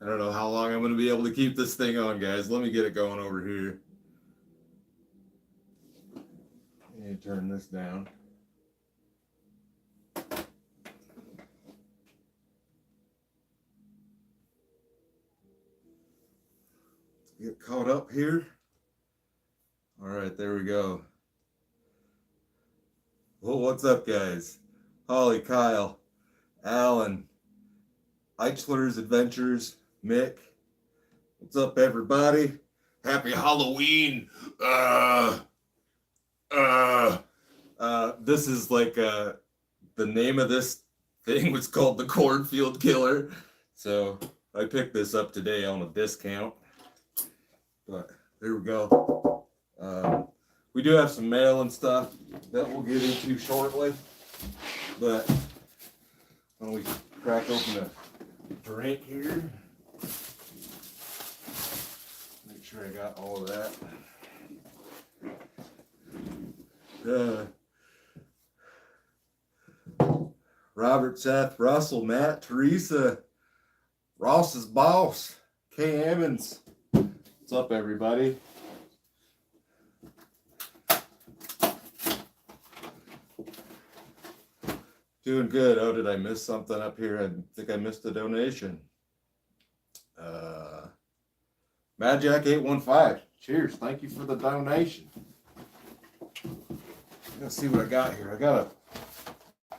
I don't know how long I'm going to be able to keep this thing on, guys. Let me get it going over here. Let me turn this down. Get caught up here. All right, there we go. Well, what's up, guys? Holly, Kyle, Alan, Eichler's Adventures, Mick. What's up, everybody? Happy Halloween. This is like the name of this thing was called the Cornfield Killer. So I picked this up today on a discount. But there we go. We do have some mail and stuff that we'll get into shortly. But when we crack open a drink here, make sure I got all of that. Robert, Seth, Russell, Matt, Teresa, Ross's boss, Kay Emmons. What's up, everybody? Doing good. Oh, did I miss something up here? I think I missed a donation. MadJack815. Cheers. Thank you for the donation. Let's see what I got here. I got a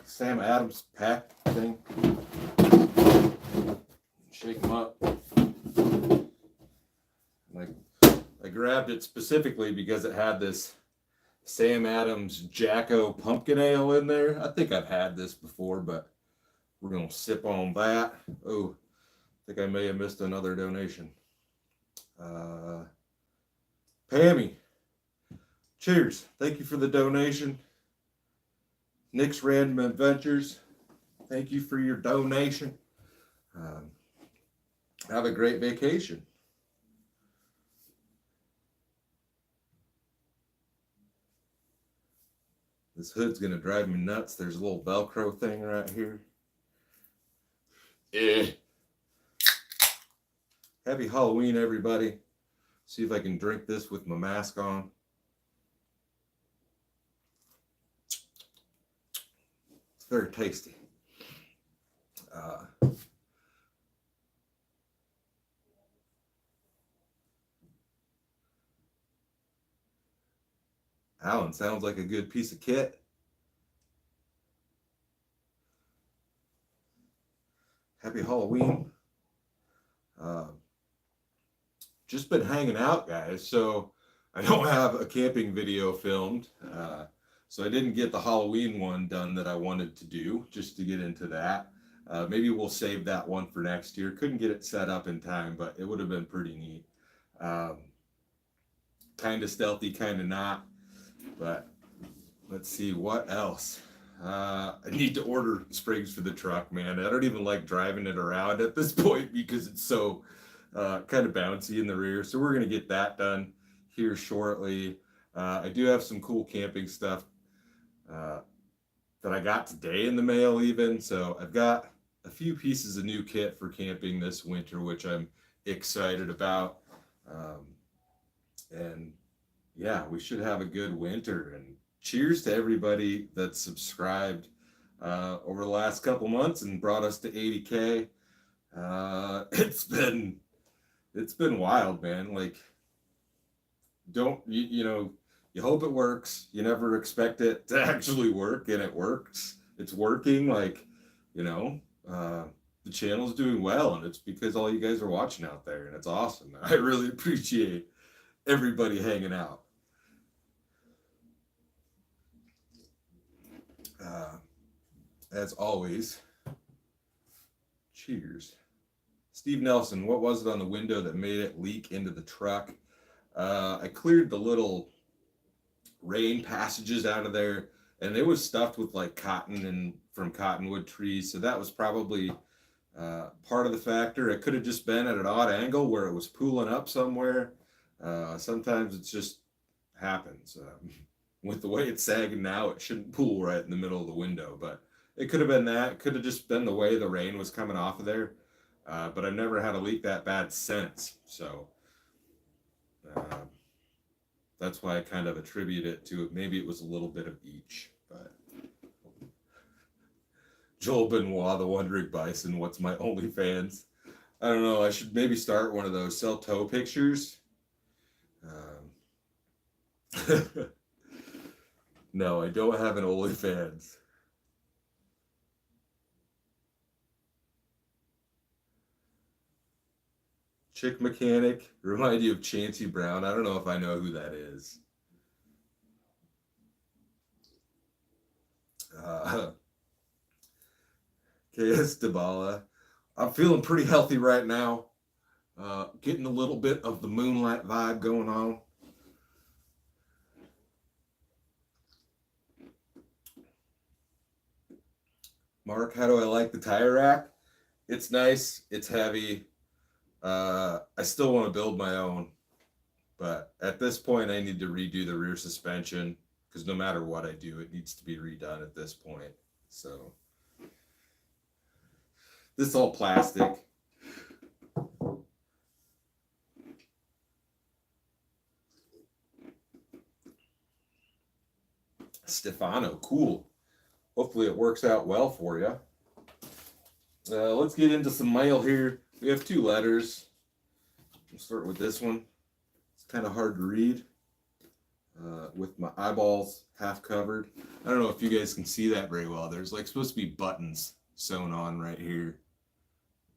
Sam Adams pack thing. Shake them up. I grabbed it specifically because it had this Sam Adams Jacko pumpkin ale in there. I think I've had this before, but we're going to sip on that. Oh, I think I may have missed another donation. Pammy, cheers. Thank you for the donation. Nick's Random Adventures, thank you for your donation. Have a great vacation. This hood's going to drive me nuts. There's a little Velcro thing right here. Happy Halloween, everybody. See if I can drink this with my mask on. It's very tasty. Alan, sounds like a good piece of kit. Happy Halloween. Just been hanging out, guys. So I don't have a camping video filmed. So I didn't get the Halloween one done that I wanted to do, just to get into that. Maybe we'll save that one for next year. Couldn't get it set up in time, but it would have been pretty neat. Kind of stealthy, kind of not. But let's see what else. I need to order springs for the truck, man. I don't even like driving it around at this point because it's so kind of bouncy in the rear. So we're going to get that done here shortly. I do have some cool camping stuff that I got today in the mail even. So I've got a few pieces of new kit for camping this winter, which I'm excited about. And yeah, we should have a good winter. And cheers to everybody that subscribed over the last couple months and brought us to 80K. It's been wild, man. Like, you hope it works. You never expect it to actually work, and it works. It's working. Like, the channel's doing well, and it's because all you guys are watching out there, and it's awesome. I really appreciate everybody hanging out. As always, cheers. Steve Nelson, what was it on the window that made it leak into the truck? I cleared the little rain passages out of there, and it was stuffed with like cotton and from cottonwood trees. So that was probably part of the factor. It could have just been at an odd angle where it was pooling up somewhere. Sometimes it just happens. With the way it's sagging now, it shouldn't pool right in the middle of the window, but it could have been that. It could have just been the way the rain was coming off of there. but I've never had a leak that bad since. So uh, that's why I kind of attribute it to maybe it was a little bit of each. But Joel Benoit, the Wandering Bison, what's my OnlyFans? I don't know. I should maybe start one of those sell toe pictures. No, I don't have an OnlyFans. Chick Mechanic, remind you of Chancey Brown. I don't know if I know who that is. KS Dybala. I'm feeling pretty healthy right now. Getting a little bit of the moonlight vibe going on. Mark, how do I like the tire rack? It's nice. It's heavy. I still want to build my own, but at this point, I need to redo the rear suspension because no matter what I do, it needs to be redone at this point. So this is all plastic. Stefano, cool. Hopefully it works out well for you. Let's get into some mail here. We have 2 letters. We'll start with this one. It's kind of hard to read with my eyeballs half covered. I don't know if you guys can see that very well. There's like supposed to be buttons sewn on right here.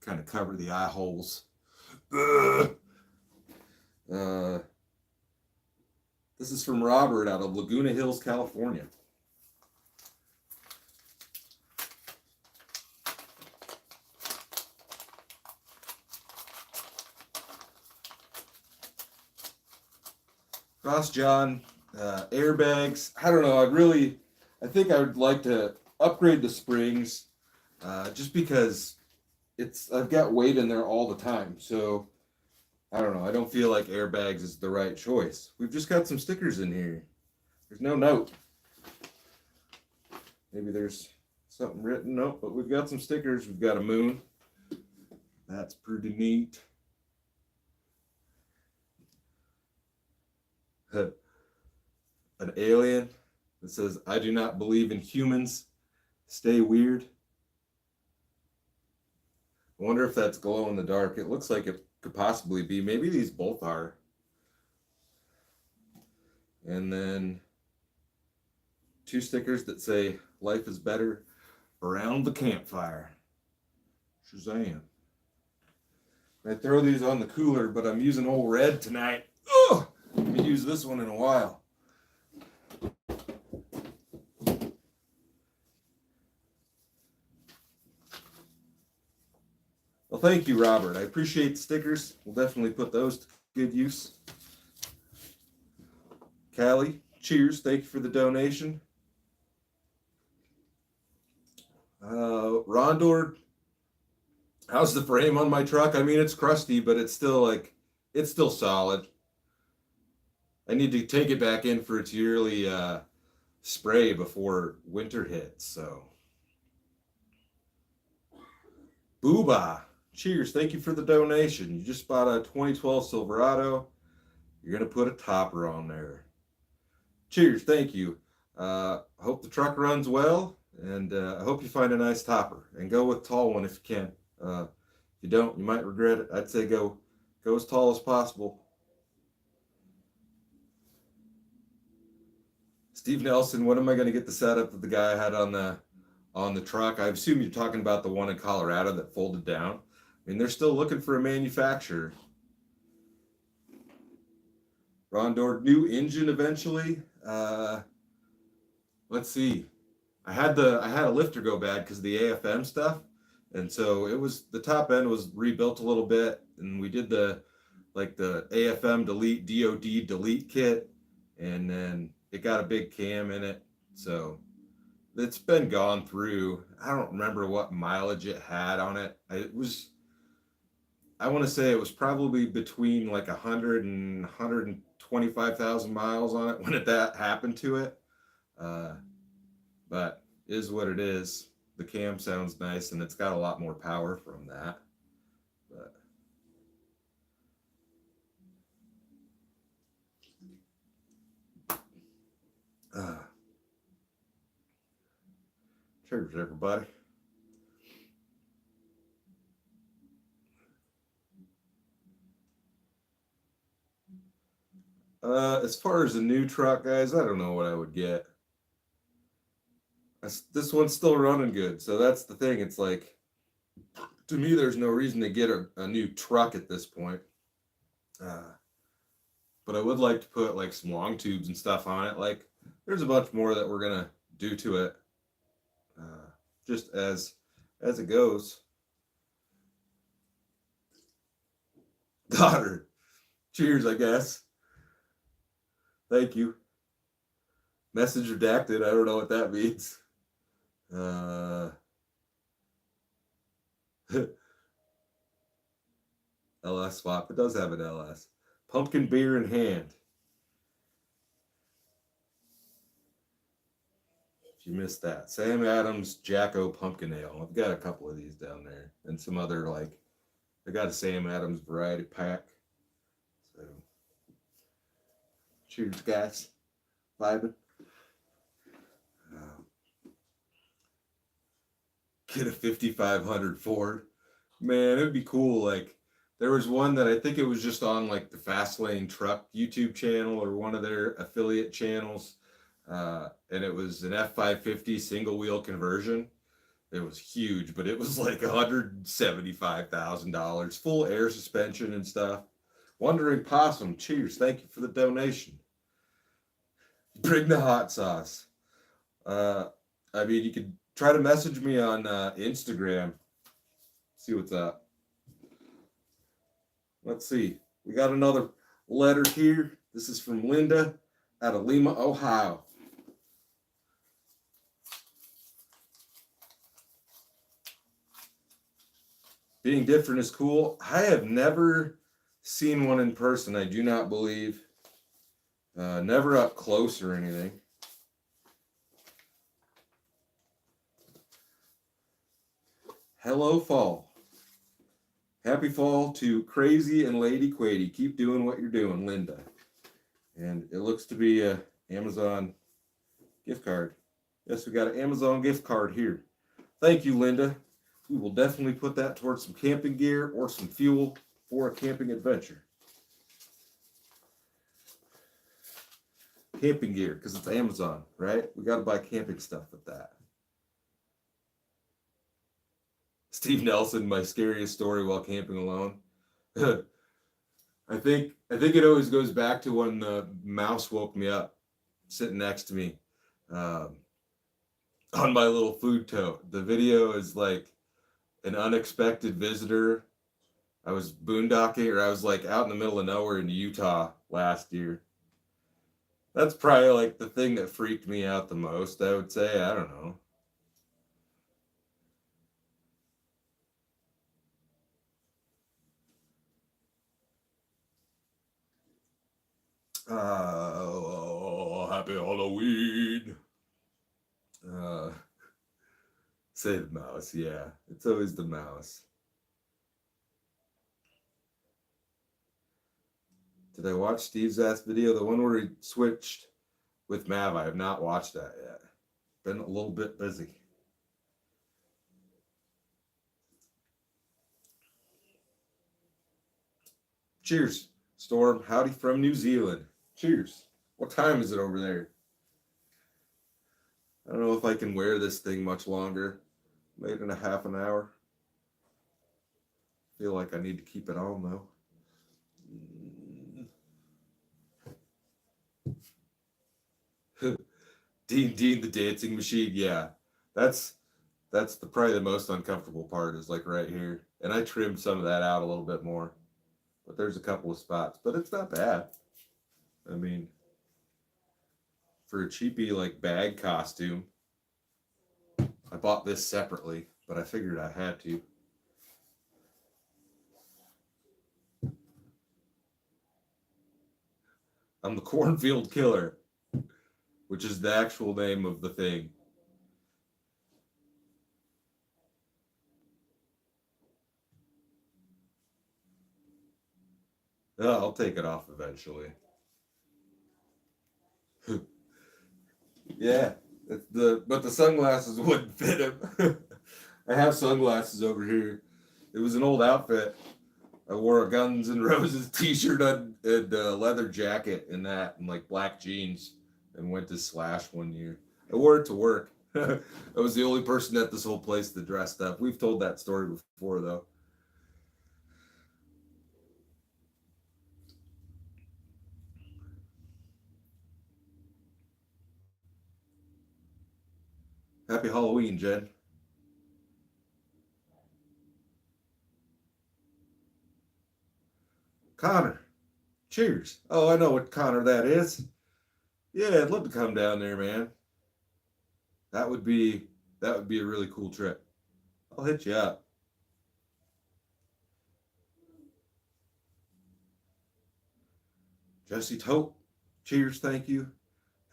Kind of cover the eye holes. This is from Robert out of Laguna Hills, California. Cross John, airbags. I don't know. I think I would like to upgrade the springs, just because I've got weight in there all the time. So I don't know. I don't feel like airbags is the right choice. We've just got some stickers in here. There's no note. Maybe there's something written. Nope, but we've got some stickers. We've got a moon. That's pretty neat. An alien that says, I do not believe in humans. Stay weird. I wonder if that's glow in the dark. It looks like it could possibly be. Maybe these both are. And then 2 stickers that say, life is better around the campfire. Shazam. I throw these on the cooler, but I'm using old red tonight. Oh, I haven't used this one in a while. Well, thank you, Robert. I appreciate the stickers. We'll definitely put those to good use. Callie, cheers. Thank you for the donation. Rondor, how's the frame on my truck? I mean, it's crusty, but it's still solid. I need to take it back in for its yearly spray before winter hits. So, Booba, cheers. Thank you for the donation. You just bought a 2012 Silverado. You're going to put a topper on there. Cheers. Thank you. I hope the truck runs well, and I hope you find a nice topper. And go with tall one if you can. If you don't, you might regret it. I'd say go as tall as possible. Steve Nelson, when am I going to get the setup that the guy had on the truck? I assume you're talking about the one in Colorado that folded down. I mean, they're still looking for a manufacturer. Rondor, new engine eventually. Let's see. I had a lifter go bad because of the AFM stuff, and so the top end was rebuilt a little bit, and we did the AFM delete DOD delete kit, and then it got a big cam in it, so it's been gone through. I don't remember what mileage it had on it. I want to say it was probably between like 100 and 125,000 miles on it when that happened to it. But is what it is. The cam sounds nice, and it's got a lot more power from that. Cheers, everybody. As far as a new truck, guys, I don't know what I would get. This one's still running good, so that's the thing. It's like, to me, there's no reason to get a new truck at this point. But I would like to put like some long tubes and stuff on it. Like, there's a bunch more that we're gonna do to it, just as it goes. Daughter, cheers, I guess. Thank you. Message redacted. I don't know what that means. LS swap. It does have an LS. Pumpkin beer in hand. If you missed that, Sam Adams Jacko Pumpkin Ale. I've got a couple of these down there, and some other like. I got a Sam Adams variety pack. So, cheers, guys. Vibing. Get a 5500 Ford. Man, it would be cool. Like, there was one that I think it was just on like the Fastlane Truck YouTube channel or one of their affiliate channels. And it was an F550 single wheel conversion. It was huge, but it was like $175,000, full air suspension and stuff. Wandering Possum, cheers. Thank you for the donation. Bring the hot sauce. I mean, you could try to message me on Instagram. See what's up. Let's see. We got another letter here. This is from Linda out of Lima, Ohio. Being different is cool. I have never seen one in person. I do not believe. Never up close or anything. Hello, fall. Happy fall to Crazy and Lady Quady. Keep doing what you're doing, Linda. And it looks to be a Amazon gift card. Yes, we got an Amazon gift card here. Thank you, Linda. We will definitely put that towards some camping gear or some fuel for a camping adventure. Camping gear, because it's Amazon, right? We got to buy camping stuff with that. Steve Nelson, my scariest story while camping alone. I think it always goes back to when the mouse woke me up, sitting next to me, on my little food tote. The video is like an unexpected visitor. I was boondocking, or I was like out in the middle of nowhere in Utah last year. That's probably like the thing that freaked me out the most, I would say. I don't know. Happy Halloween. Say the mouse, yeah. It's always the mouse. Did I watch Steve's ass video? The one where he switched with Mav. I have not watched that yet. Been a little bit busy. Cheers, Storm. Howdy from New Zealand. Cheers. What time is it over there? I don't know if I can wear this thing much longer. Made in a half an hour. Feel like I need to keep it on though. Dean the dancing machine. Yeah, that's probably the most uncomfortable part is like right here. And I trimmed some of that out a little bit more, but there's a couple of spots. But it's not bad. I mean, for a cheapy like bag costume, I bought this separately, but I figured I had to. I'm the cornfield killer, which is the actual name of the thing. I'll take it off eventually. Yeah, But the sunglasses wouldn't fit him. I have sunglasses over here. It was an old outfit. I wore a Guns N' Roses t-shirt and a leather jacket and that and like black jeans and went to Slash one year. I wore it to work. I was the only person at this whole place that dressed up. We've told that story before though. Happy Halloween, Jen. Connor. Cheers. Oh, I know what Connor that is. Yeah, I'd love to come down there, man. That would be that would be a really cool trip. I'll hit you up. Jesse Tote. Cheers, thank you.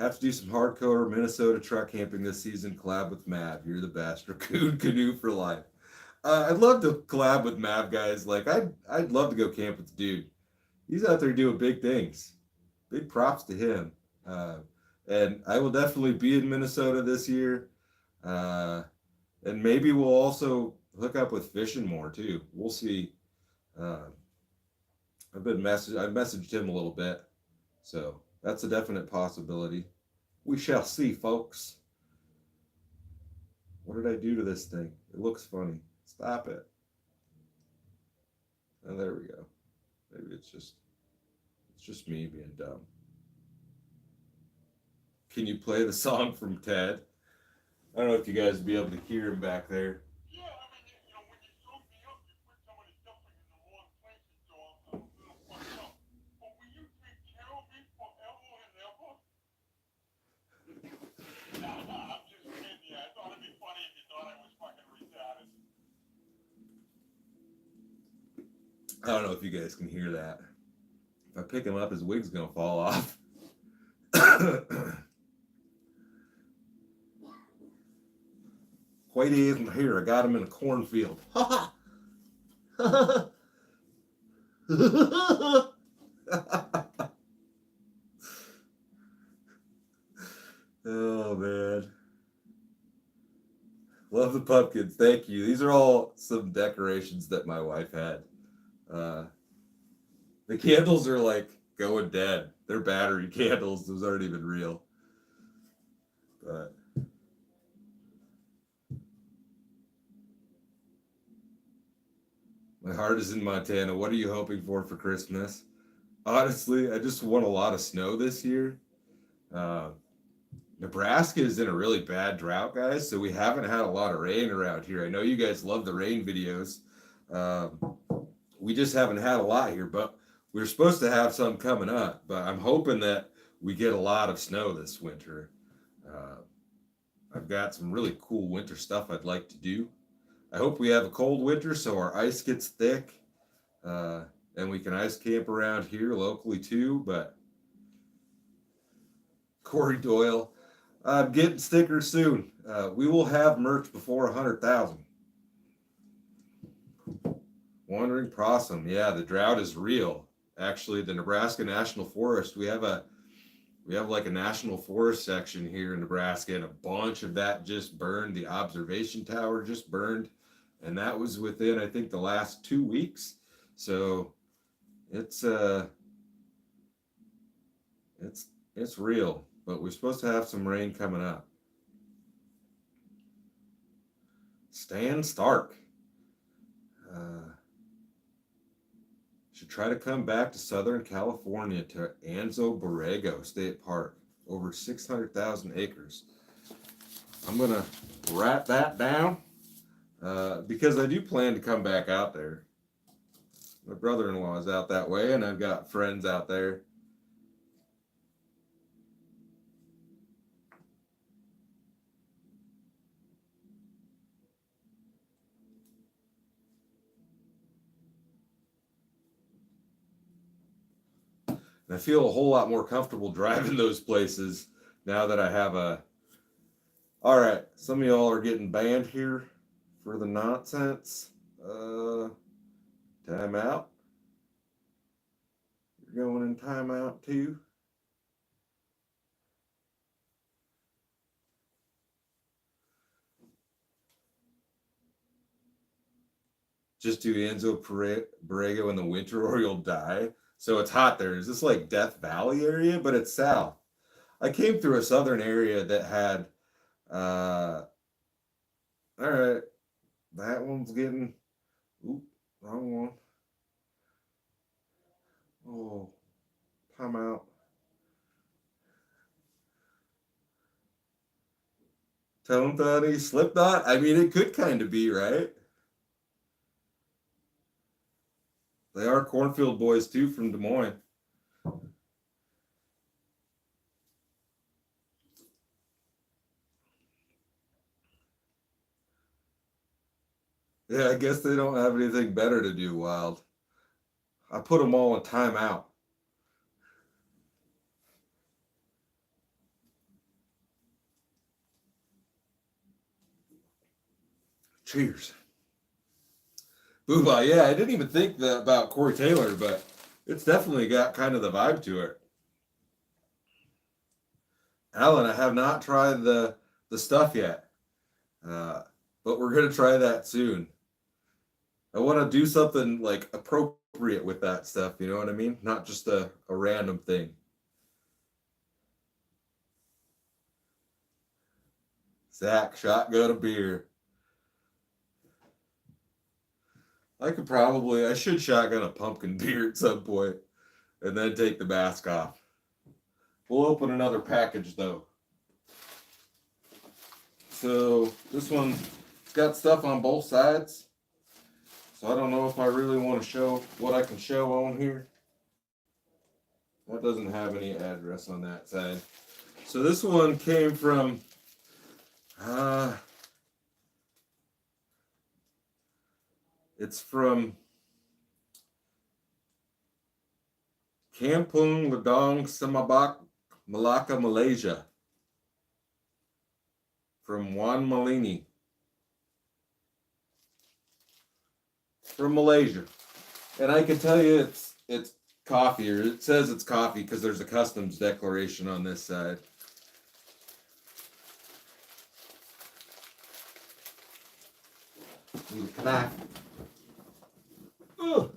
Have to do some hardcore Minnesota truck camping this season. Collab with Mav. You're the best. Raccoon canoe for life. I'd love to collab with Mav guys. Like I'd love to go camp with the dude. He's out there doing big things. Big props to him. Uh, and I will definitely be in Minnesota this year. Uh, and maybe we'll also hook up with fishing more too. We'll see. Uh, I've messaged him a little bit, so that's a definite possibility. We shall see, folks. What did I do to this thing? It looks funny. Stop it. And there we go. Maybe it's just me being dumb. Can you play the song from Ted? I don't know if you guys would be able to hear him back there. I don't know if you guys can hear that. If I pick him up, his wig's gonna fall off. Whitey isn't here. I got him in a cornfield. Oh man. Love the pumpkins. Thank you. These are all some decorations that my wife had. Uh, the candles are like going dead. They're battery candles. Those aren't even real. But my heart is in Montana. What are you hoping for Christmas? Honestly, I just want a lot of snow this year. Uh, Nebraska is in a really bad drought, guys. So we haven't had a lot of rain around here. I know you guys love the rain videos. Um, we just haven't had a lot here, but we're supposed to have some coming up. But I'm hoping that we get a lot of snow this winter. Uh, I've got some really cool winter stuff I'd like to do. I hope we have a cold winter so our ice gets thick uh, and we can ice camp around here locally too. But Corey Doyle, I'm getting stickers soon. We will have merch before 100,000. Wandering possum. Yeah, the drought is real. Actually, the Nebraska National Forest, we have like a national forest section here in Nebraska, and a bunch of that just burned. The observation tower just burned, and that was within I think the last 2 weeks. So it's uh it's real, but we're supposed to have some rain coming up. Stan Stark uh, should try to come back to Southern California to Anzo Borrego State Park, over 600,000 acres. I'm gonna write that down because I do plan to come back out there. My brother-in-law is out that way, and I've got friends out there. And I feel a whole lot more comfortable driving those places now that I have a. All right, some of y'all are getting banned here for the nonsense. Time out. You're going in timeout too. just do Enzo Borrego in the winter or you'll die. So it's hot there. Is this like Death Valley area? But it's south. I came through a southern area that had, all right, that one's getting, oop, wrong one. Oh, time out. Tone Thunny, Slipknot. I mean, it could kind of be, right? They are cornfield boys too from Des Moines. Yeah, I guess they don't have anything better to do, Wild. I put them all in timeout. Cheers. Booba, yeah, I didn't even think that about Corey Taylor, but it's definitely got kind of the vibe to it. Alan, I have not tried the stuff yet, but we're gonna try that soon. I want to do something like appropriate with that stuff. You know what I mean? Not just a random thing. Zach, shotgun a beer. I should shotgun a pumpkin beer at some point and then take the mask off. We'll open another package though. So this one's got stuff on both sides. So I don't know if I really want to show what I can show on here. That doesn't have any address on that side. So this one came from it's from Kampung Ladang Semerbak, Malacca, Malaysia. From Juan Malini. From Malaysia. And I can tell you it's coffee, or it says it's coffee because there's a customs declaration on this side. Need a knife. Ugh.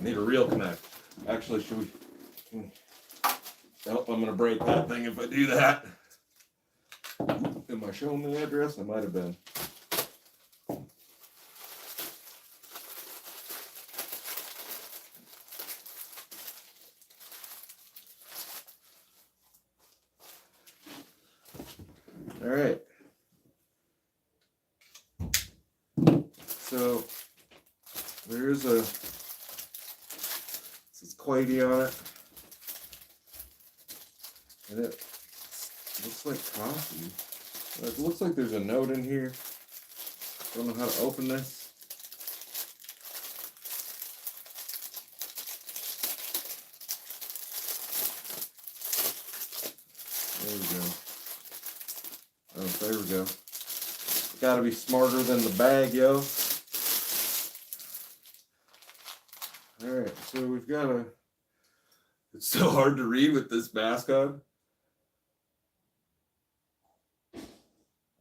Need a real knife. Actually, should we? Nope, I'm gonna break that thing if I do that. Am I showing the address? I might have been. All right. So there's a, this is Quady on it. And it looks like coffee. It looks like there's a note in here. Don't know how to open this. There we go. Oh, there we go. Gotta be smarter than the bag, yo. Alright, so we've got a... It's so hard to read with this mask on.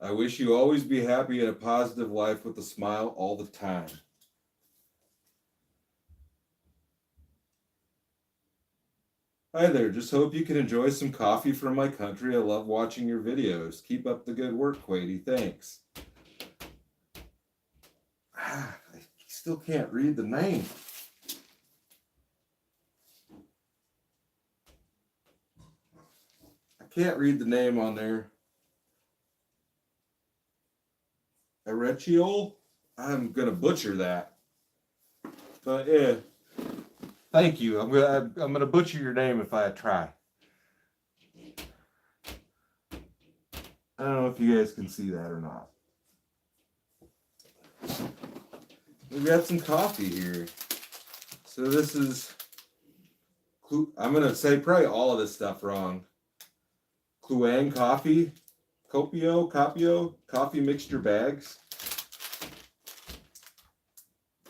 I wish you always be happy in a positive life with a smile all the time. Hi there, just hope you can enjoy some coffee from my country. I love watching your videos. Keep up the good work, Quady. Thanks. I still can't read the name. I can't read the name on there. Erechiol? I'm gonna butcher that. But yeah. Thank you. I'm gonna butcher your name if I try. I don't know if you guys can see that or not. We've got some coffee here. So this is, I'm gonna say probably all of this stuff wrong. Kluang coffee, Copio, coffee mixture bags.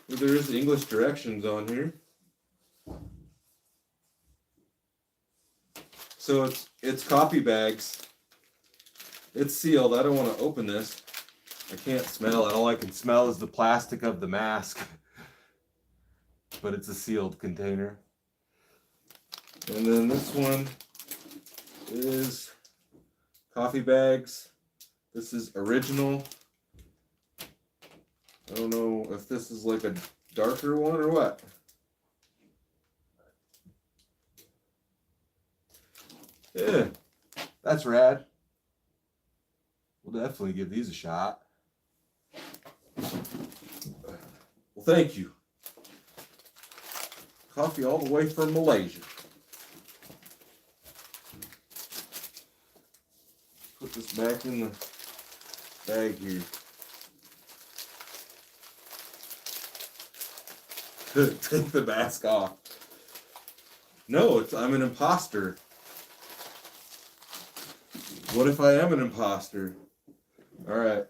Well, there is English directions on here. So it's coffee bags It's sealed. I don't want to open this. I can't smell it. All I can smell is the plastic of the mask. But it's a sealed container. And then this one is coffee bags. This is original. I don't know if this is like a darker one or what. Yeah, that's rad. We'll definitely give these a shot. Well, thank you. Coffee all the way from Malaysia. Put this back in the bag here. Take the mask off. No, I'm an imposter. What if I am an imposter? All right.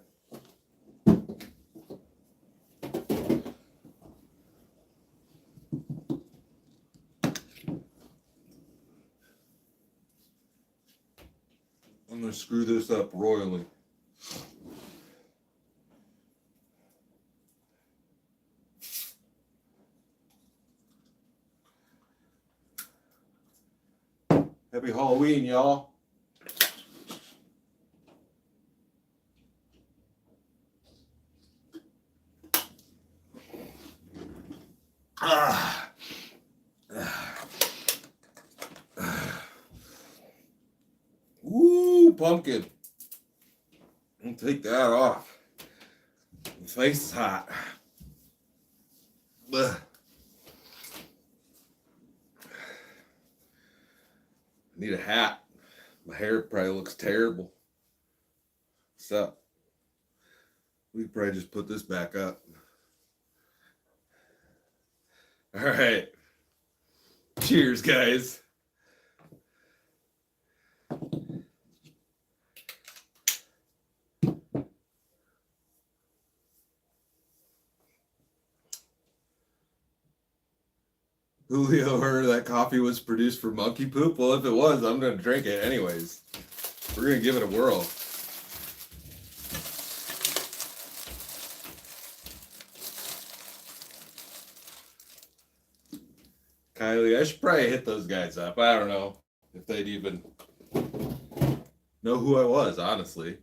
I'm going to screw this up royally. Happy Halloween, y'all. Ooh, pumpkin. I'll take that off. The face is hot. Ugh. I need a hat. My hair probably looks terrible. What's up? We could probably just put this back up. All right. Cheers, guys. Julio heard that coffee was produced for monkey poop. Well, if it was, I'm going to drink it anyways. We're going to give it a whirl. Kylie, I should probably hit those guys up. I don't know if they'd even know who I was, honestly.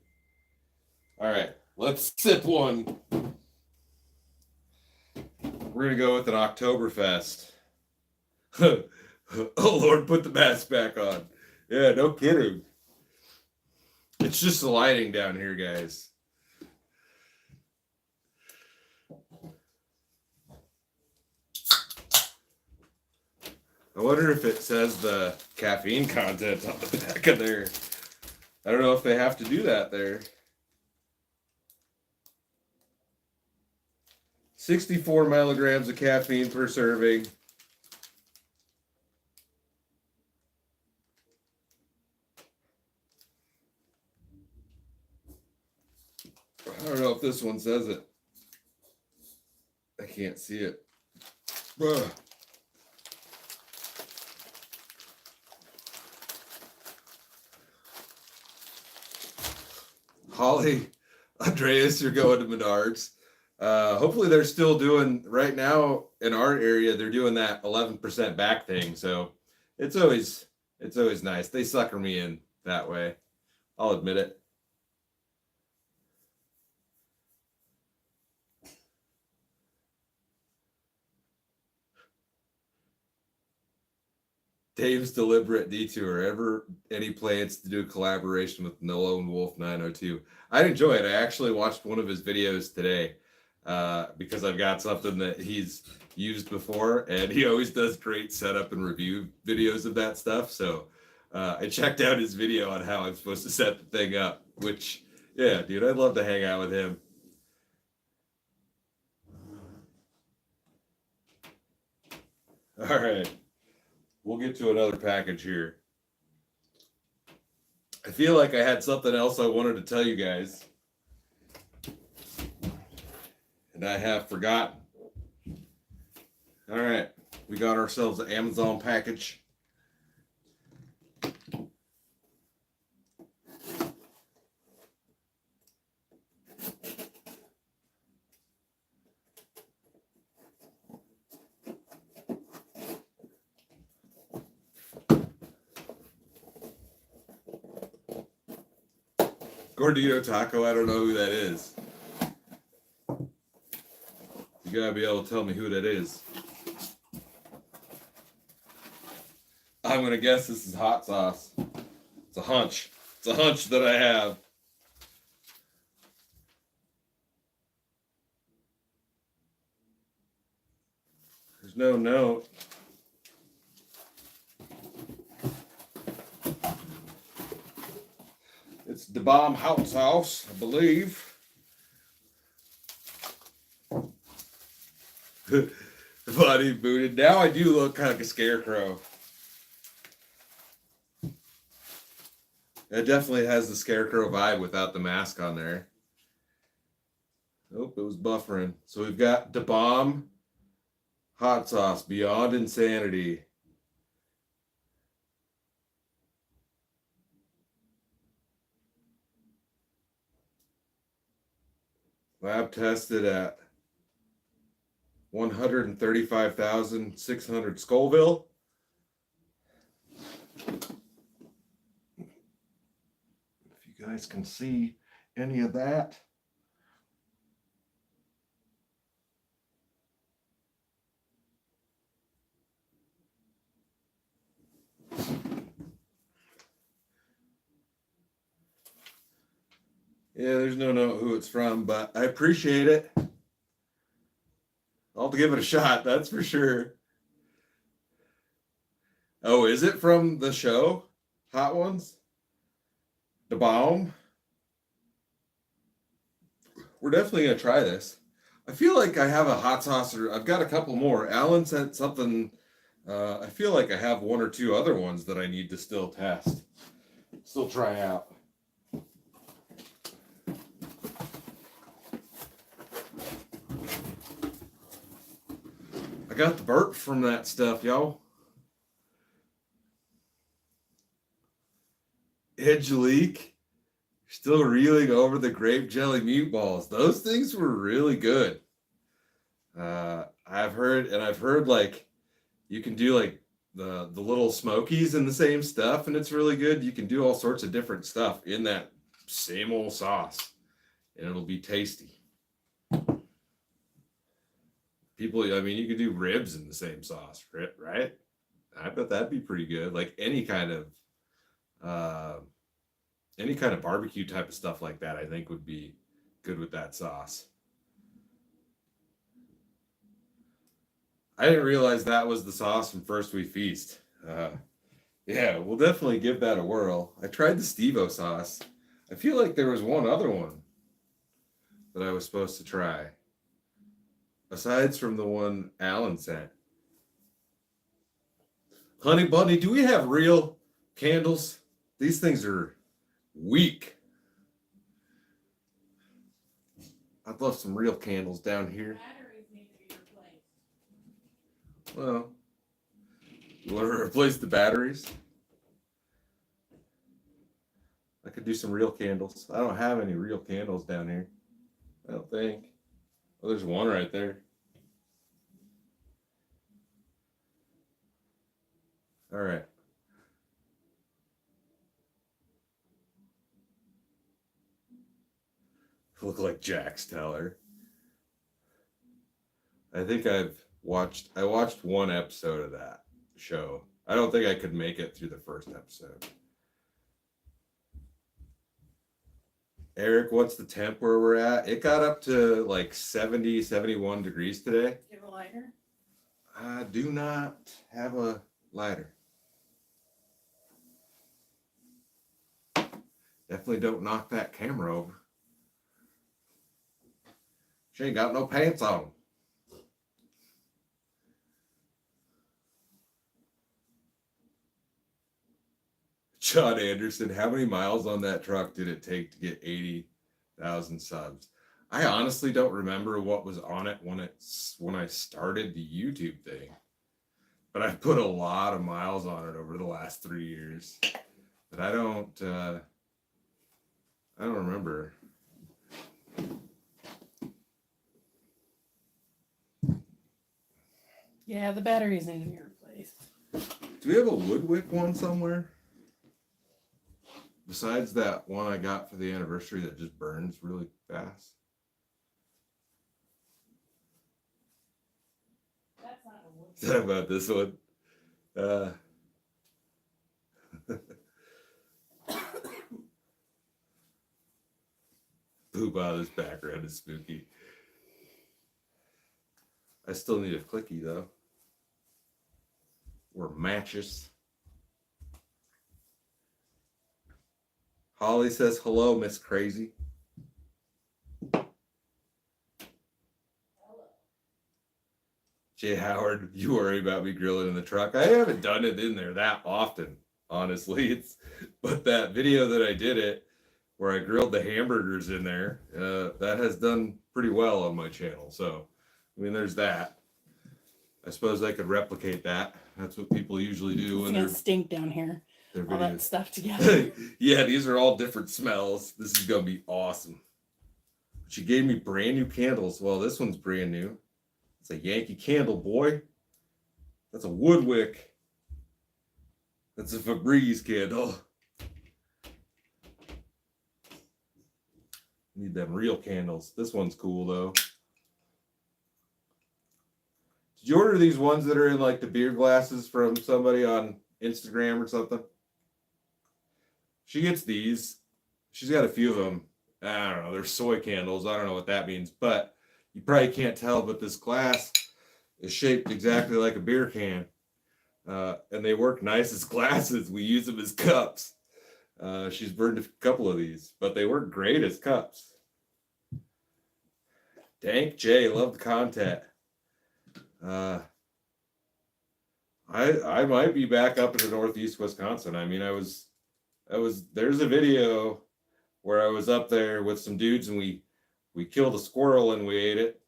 All right, let's sip one. We're going to go with an Oktoberfest. Oh, Lord, put the mask back on. Yeah, no kidding. It's just the lighting down here, guys. I wonder if it says the caffeine content on the back of there. I don't know if they have to do that there. 64 milligrams of caffeine per serving. I don't know if this one says it. I can't see it. Ugh. Holly, Andreas, you're going to Menards. Hopefully they're still doing, right now in our area, they're doing that 11% back thing. So it's always nice. They sucker me in that way. I'll admit it. Dave's deliberate detour. Ever any plans to do a collaboration with No Lone Wolf 902? I'd enjoy it. I actually watched one of his videos today because I've got something that he's used before, and he always does great setup and review videos of that stuff. So I checked out his video on how I'm supposed to set the thing up, which, yeah, dude, I'd love to hang out with him. All right. We'll get to another package here. I feel like I had something else I wanted to tell you guys, and I have forgotten. All right, we got ourselves an Amazon package. Gordito Taco, I don't know who that is. You gotta be able to tell me who that is. I'm gonna guess this is hot sauce. It's a hunch. It's a hunch that I have. There's no note. It's the bomb hot sauce, I believe. Body booted. Now I do look kind of like a scarecrow. It definitely has the scarecrow vibe without the mask on there. Oh, it was buffering. So we've got the bomb hot sauce, Beyond Insanity. Lab tested at 135,600 Scoville. If you guys can see any of that. Yeah, there's no note who it's from, but I appreciate it. I'll give it a shot, that's for sure. Oh, is it from the show? Hot Ones? The Bomb? We're definitely going to try this. I feel like I have a hot sauce, or I've got a couple more. Alan sent something. I feel like I have one or two other ones that I need to still test. Still try out. I got the burp from that stuff, y'all. Edge leak. Still reeling over the grape jelly meatballs. Those things were really good. I've heard like you can do like the little smokies and the same stuff, and it's really good. You can do all sorts of different stuff in that same old sauce, and it'll be tasty. People, I mean, you could do ribs in the same sauce, right? I bet that'd be pretty good. Like any kind of barbecue type of stuff like that, I think would be good with that sauce. I didn't realize that was the sauce from First We Feast. Yeah, we'll definitely give that a whirl. I tried the Steve-O sauce. I feel like there was one other one that I was supposed to try. Aside from the one Alan sent. Honey Bunny, do we have real candles? These things are weak. I'd love some real candles down here. Batteries need to be replaced. Well, we'll replace the batteries. I could do some real candles. I don't have any real candles down here. I don't think. Oh, there's one right there. All right. Look like Jax Teller. I think I watched one episode of that show. I don't think I could make it through the first episode. Eric, what's the temp where we're at? It got up to like 70, 71 degrees today. Do you have a lighter? I do not have a lighter. Definitely don't knock that camera over. She ain't got no pants on. John Anderson, how many miles on that truck did it take to get 80,000 subs? I honestly don't remember what was on it when I started the YouTube thing. But I put a lot of miles on it over the last 3 years. But I don't remember. Yeah, the batteries need to be replaced. Do we have a Woodwick one somewhere? Besides that one I got for the anniversary that just burns really fast. That's not a wood. Is that about this one? Poop out of this background is spooky. I still need a clicky though. Or matches. Holly says hello, Miss Crazy. Hello. Jay Howard, you worry about me grilling in the truck. I haven't done it in there that often, honestly. But that video that I did it where I grilled the hamburgers in there, that has done pretty well on my channel. So, I mean, there's that. I suppose I could replicate that. That's what people usually do It's when gonna they're stink down here. their All that videos. stuff together. Yeah, these are all different smells. This is gonna be awesome. She gave me brand new candles. Well, this one's brand new. It's a Yankee Candle, boy. That's a Woodwick. That's a Febreze candle. Need them real candles. This one's cool though. Did you order these ones that are in like the beer glasses from somebody on Instagram or something? She gets these. She's got a few of them. I don't know. They're soy candles. I don't know what that means, but you probably can't tell. But this glass is shaped exactly like a beer can, and they work nice as glasses. We use them as cups. She's burned a couple of these, but they work great as cups. Dank J, love the content. I might be back up in the Northeast Wisconsin. I mean, there's a video where I was up there with some dudes and we killed a squirrel and we ate it.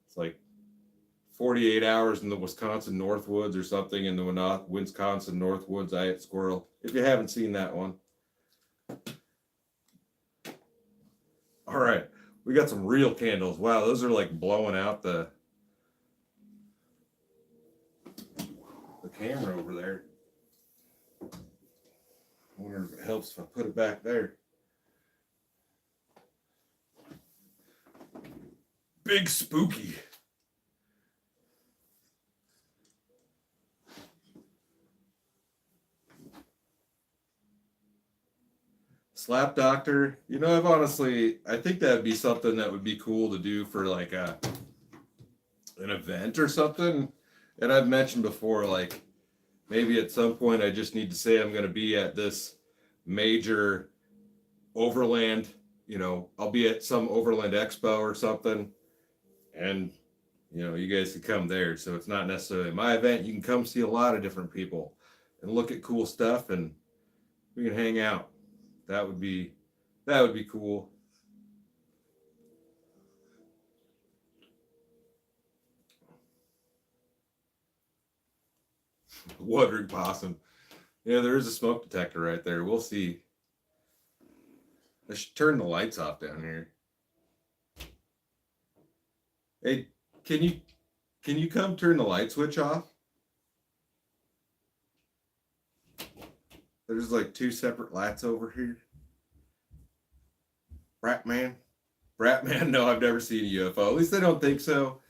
It's like 48 hours in the Wisconsin Northwoods or something in the Wisconsin Northwoods. I ate squirrel. If you haven't seen that one. All right. We got some real candles. Wow, those are like blowing out the camera over there. I wonder if it helps if I put it back there. Big spooky. Slap Doctor. You know, I think that'd be something that would be cool to do for like an event or something. And I've mentioned before, like maybe at some point I just need to say I'm going to be at this major overland, I'll be at some overland expo or something. And, you guys can come there. So it's not necessarily my event. You can come see a lot of different people and look at cool stuff and we can hang out. That would be cool. Wandering possum. Yeah, there is a smoke detector right there. We'll see. I should turn the lights off down here. Hey, can you come turn the light switch off? There's like two separate lights over here. Bratman? No, I've never seen a UFO. At least I don't think so.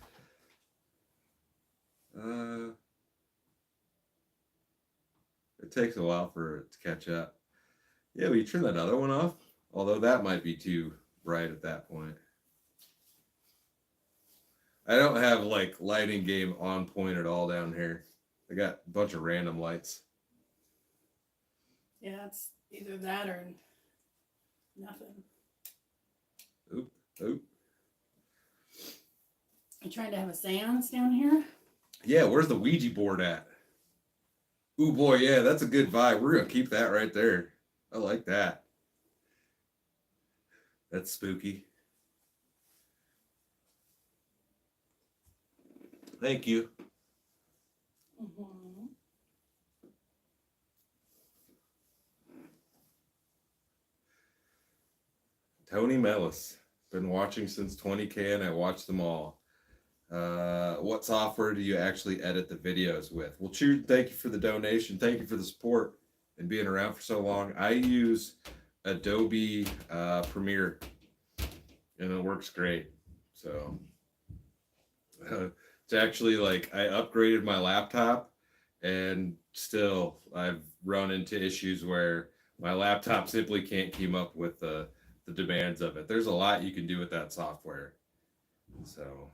It takes a while for it to catch up. Yeah, will you turn that other one off? Although that might be too bright at that point. I don't have like lighting game on point at all down here. I got a bunch of random lights. Yeah, it's either that or nothing. Oop. You trying to have a seance down here? Yeah, where's the Ouija board at? Ooh, boy, yeah, that's a good vibe. We're going to keep that right there. I like that. That's spooky. Thank you. Mm-hmm. Tony Mellis. Been watching since 20K and I watched them all. What software do you actually edit the videos with? Well, cheers, thank you for the donation. Thank you for the support and being around for so long. I use Adobe Premiere, and it works great. So it's actually like I upgraded my laptop, and still I've run into issues where my laptop simply can't keep up with the demands of it. There's a lot you can do with that software. So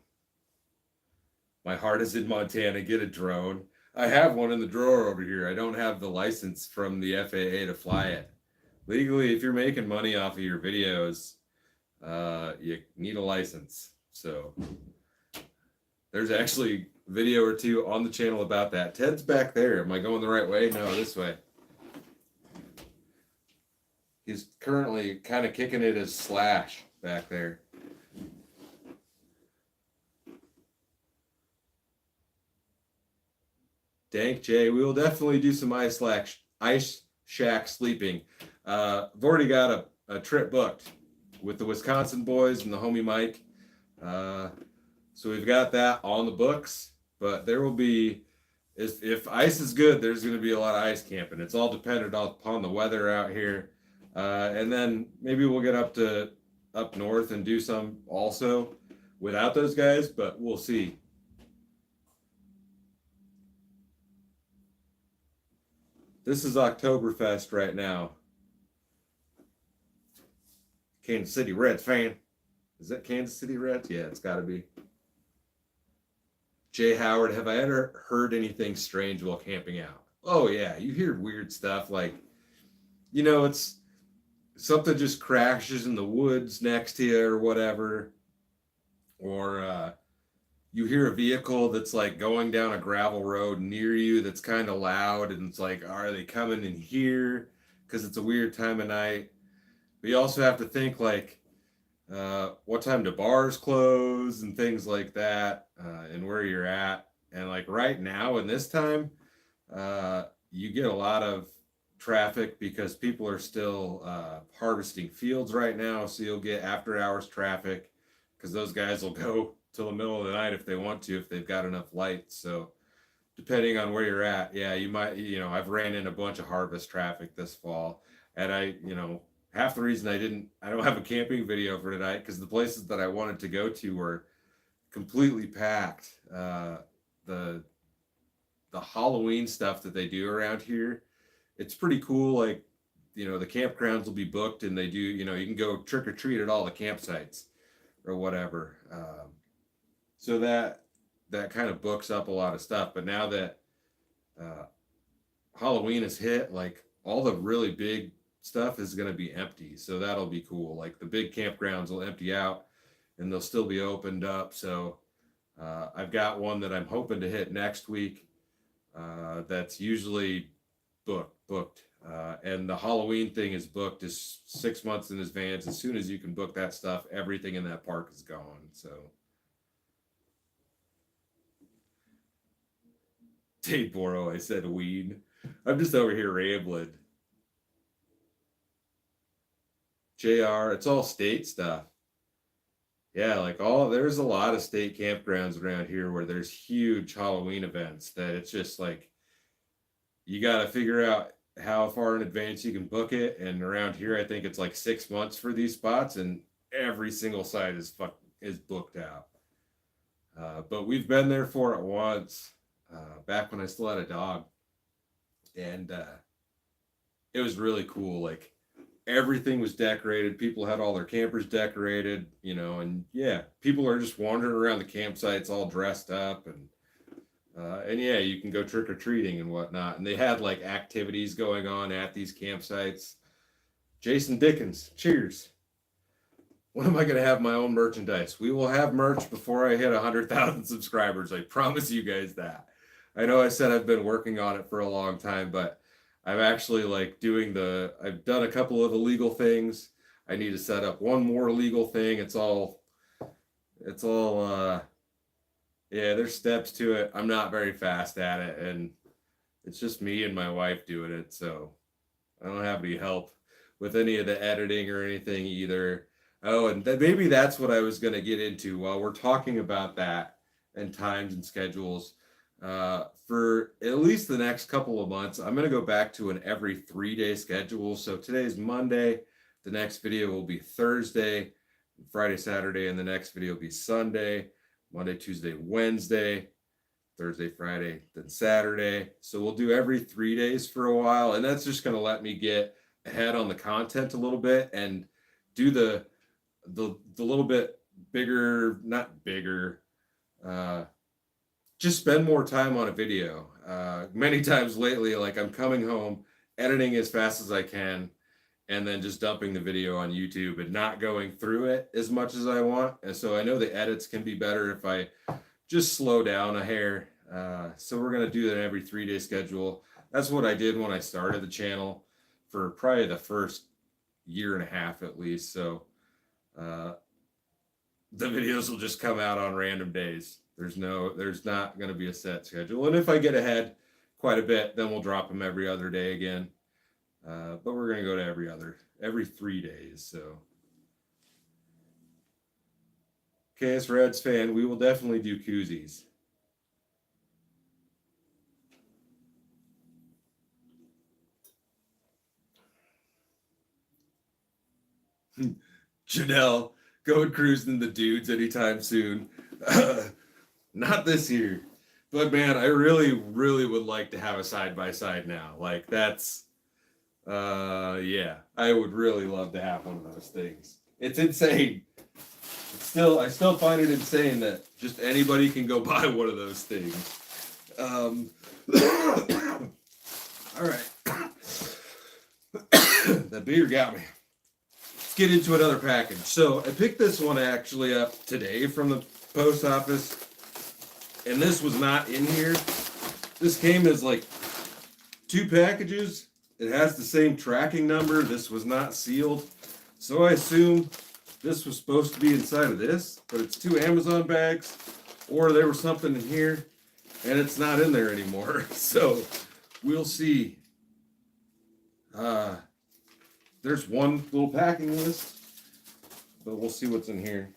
my heart is in Montana. Get a drone. I have one in the drawer over here. I don't have the license from the FAA to fly it. Legally, if you're making money off of your videos, you need a license. So there's actually a video or two on the channel about that. Ted's back there. Am I going the right way? No, this way. He's currently kind of kicking it as Slash back there. Dank Jay, we will definitely do some ice shack sleeping. I've already got a trip booked with the Wisconsin boys and the homie Mike. So we've got that on the books, but there will be, if ice is good, there's going to be a lot of ice camping. It's all dependent upon the weather out here. And then maybe we'll get up north and do some also without those guys, but we'll see. This is Oktoberfest right now. Kansas City Reds fan. Is that Kansas City Reds? Yeah, it's got to be. Jay Howard, have I ever heard anything strange while camping out? Oh, yeah. You hear weird stuff like, it's something just crashes in the woods next to you or whatever. Or you hear a vehicle that's like going down a gravel road near you that's kind of loud, and it's like, are they coming in here? Because it's a weird time of night. But you also have to think like, what time do bars close and things like that, and where you're at. And like right now in this time, you get a lot of traffic because people are still harvesting fields right now. So you'll get after hours traffic because those guys will go till the middle of the night if they want to, if they've got enough light. So depending on where you're at, yeah, you might, I've ran in a bunch of harvest traffic this fall, and half the reason I don't have a camping video for tonight because the places that I wanted to go to were completely packed. The Halloween stuff that they do around here, it's pretty cool. Like, the campgrounds will be booked, and they do, you can go trick or treat at all the campsites or whatever. So that kind of books up a lot of stuff. But now that Halloween is hit, like all the really big stuff is going to be empty. So that'll be cool. Like the big campgrounds will empty out and they'll still be opened up. So I've got one that I'm hoping to hit next week. That's usually booked. And the Halloween thing is booked is 6 months in advance. As soon as you can book that stuff, everything in that park is gone. So Dave Boro, I said weed. I'm just over here rambling. JR, it's all state stuff. Yeah, like there's a lot of state campgrounds around here where there's huge Halloween events that it's just like, you got to figure out how far in advance you can book it. And around here, I think it's like 6 months for these spots, and every single site is booked out. But we've been there for it once, back when I still had a dog, and it was really cool. Like everything was decorated. People had all their campers decorated, and yeah, people are just wandering around the campsites all dressed up, and yeah, you can go trick or treating and whatnot. And they had like activities going on at these campsites. Jason Dickens, cheers. When am I going to have my own merchandise? We will have merch before I hit 100,000 subscribers. I promise you guys that. I know I said I've been working on it for a long time, but I'm actually like I've done a couple of illegal things. I need to set up one more legal thing. It's all, yeah, there's steps to it. I'm not very fast at it, and it's just me and my wife doing it. So I don't have any help with any of the editing or anything either. Oh, and maybe that's what I was going to get into while we're talking about that. and times and schedules. For at least the next couple of months, I'm going to go back to an every 3-day schedule. So today's Monday. The next video will be Thursday, Friday, Saturday, and the next video will be Sunday, Monday, Tuesday, Wednesday, Thursday, Friday, then Saturday. So we'll do every 3 days for a while. And that's just going to let me get ahead on the content a little bit and do the little bit bigger, not bigger, just spend more time on a video. Many times lately, like I'm coming home, editing as fast as I can, and then just dumping the video on YouTube and not going through it as much as I want. And so I know the edits can be better if I just slow down a hair. So we're going to do that every 3-day schedule. That's what I did when I started the channel for probably the first year and a half at least. So the videos will just come out on random days. There's not going to be a set schedule. And if I get ahead quite a bit, then we'll drop them every other day again. But we're going to go to every 3 days. So, KS Reds fan, we will definitely do koozies. Janelle, going cruising the dudes anytime soon. Not this year. But man, I really, really would like to have a side-by-side now. Like that's yeah, I would really love to have one of those things. It's insane. I still find it insane that just anybody can go buy one of those things. All right. That beer got me. Let's get into another package. So I picked this one actually up today from the post office, and this was not in here. This came as like 2 packages. It has the same tracking number. This was not sealed. So I assume this was supposed to be inside of this, but it's 2 Amazon bags, or there was something in here and it's not in there anymore. So we'll see. There's one little packing list, but we'll see what's in here.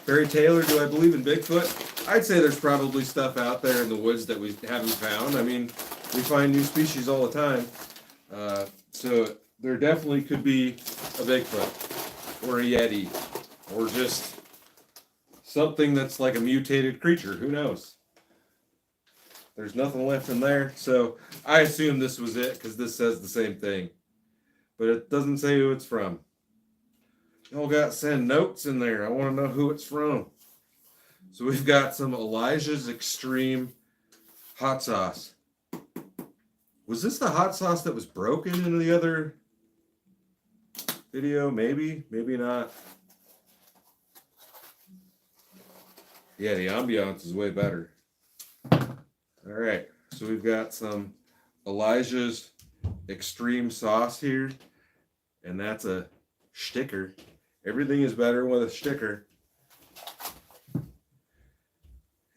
Barry Taylor, do I believe in Bigfoot? I'd say there's probably stuff out there in the woods that we haven't found. I mean, we find new species all the time. So there definitely could be a Bigfoot or a Yeti or just something that's like a mutated creature. Who knows? There's nothing left in there. So I assume this was it because this says the same thing. But it doesn't say who it's from. Y'all got send notes in there. I want to know who it's from. So we've got some Elijah's Extreme hot sauce. Was this the hot sauce that was broken in the other video? Maybe, maybe not. Yeah, the ambiance is way better. All right, so we've got some Elijah's Extreme sauce here, and that's a sticker. Everything is better with a sticker.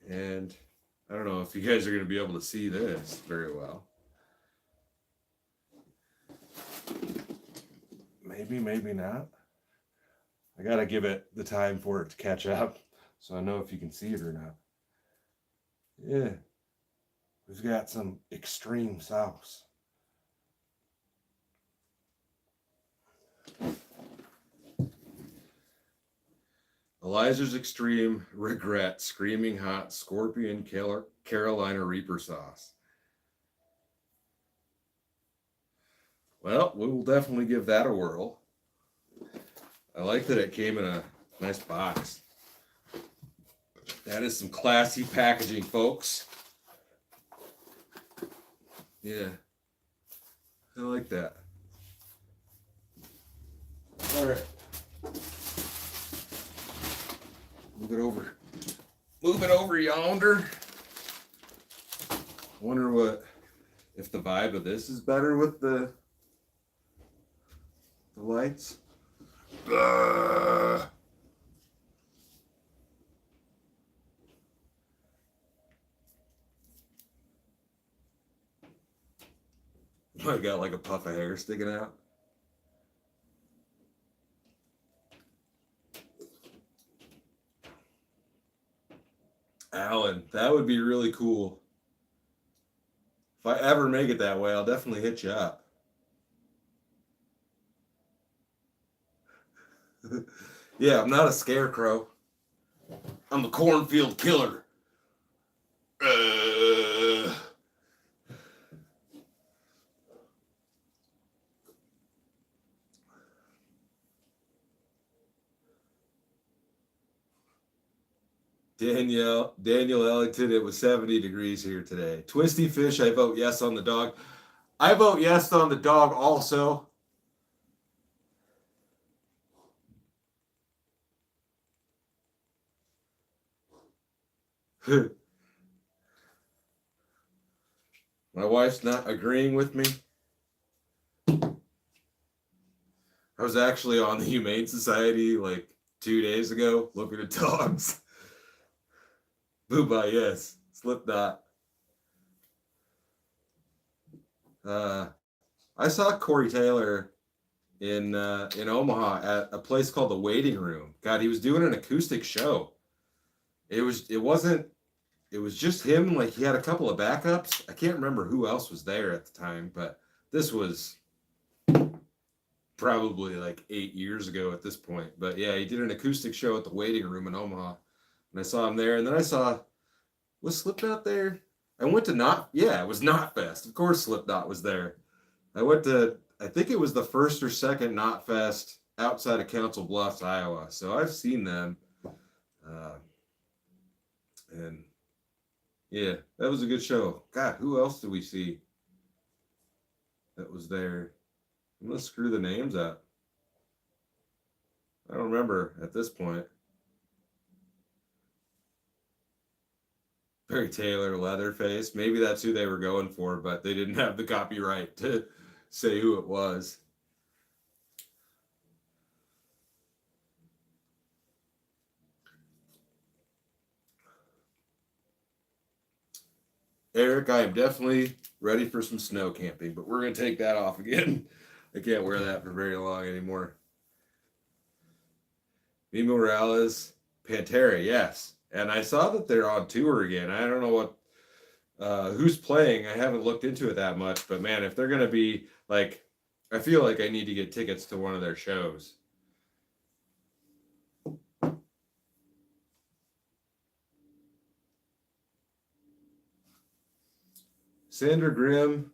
And I don't know if you guys are going to be able to see this very well. Maybe, maybe not. I got to give it the time for it to catch up so I know if you can see it or not. Yeah. We've got some extreme sauce. Elijah's Extreme Regret Screaming Hot Scorpion Carolina Reaper Sauce. Well, we will definitely give that a whirl. I like that it came in a nice box. That is some classy packaging, folks. Yeah, I like that. All right. Move it over. Move it over yonder. I wonder if the vibe of this is better with the lights. I got like a puff of hair sticking out. Allen. That would be really cool. If I ever make it that way, I'll definitely hit you up. Yeah, I'm not a scarecrow. I'm the cornfield killer. Daniel Ellington, it was 70 degrees here today. Twisty Fish, I vote yes on the dog. I vote yes on the dog also. My wife's not agreeing with me. I was actually on the Humane Society like 2 days ago looking at dogs. Booba, yes. Slipknot. I saw Corey Taylor in Omaha at a place called the Waiting Room. God, he was doing an acoustic show. It was just him. Like he had a couple of backups. I can't remember who else was there at the time, but this was probably like 8 years ago at this point. But yeah, he did an acoustic show at the Waiting Room in Omaha, and I saw him there. And then I saw, was Slipknot there? I went to it was Knotfest. Of course, Slipknot was there. I went to, I think it was the first or second Knotfest outside of Council Bluffs, Iowa. So I've seen them. And yeah, that was a good show. God, who else did we see that was there? I'm going to screw the names up. I don't remember at this point. Barry Taylor, Leatherface. Maybe that's who they were going for, but they didn't have the copyright to say who it was. Eric, I am definitely ready for some snow camping, but we're going to take that off again. I can't wear that for very long anymore. Mimo Morales, Pantera, yes. And I saw that they're on tour again. I don't know who's playing. I haven't looked into it that much, but man, if they're going to be like, I feel like I need to get tickets to one of their shows. Sandra Grimm,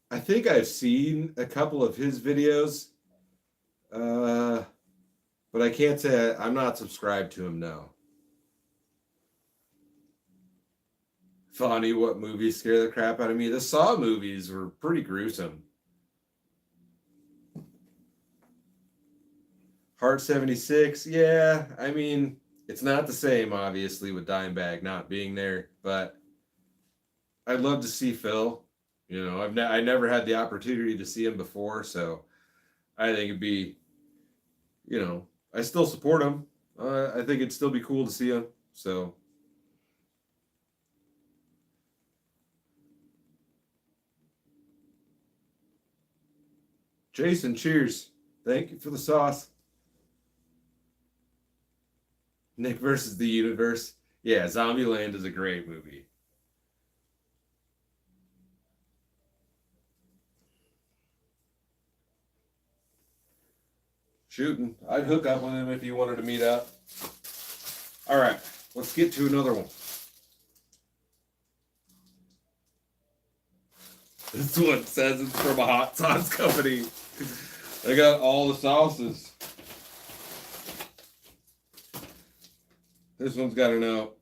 I think I've seen a couple of his videos, but I can't say I'm not subscribed to him now. Funny, what movies scare the crap out of me? The Saw movies were pretty gruesome. Heart 76, yeah, I mean, it's not the same, obviously, with Dimebag not being there, but I'd love to see Phil. You know, I never had the opportunity to see him before, so I think it'd be, you know, I still support him. I think it'd still be cool to see him. So, Jason, cheers. Thank you for the sauce. Nick versus the Universe. Yeah, Zombieland is a great movie. Shooting. I'd hook up with him if you wanted to meet up. All right, let's get to another one. This one says it's from a hot sauce company. They got all the sauces. This one's got to know.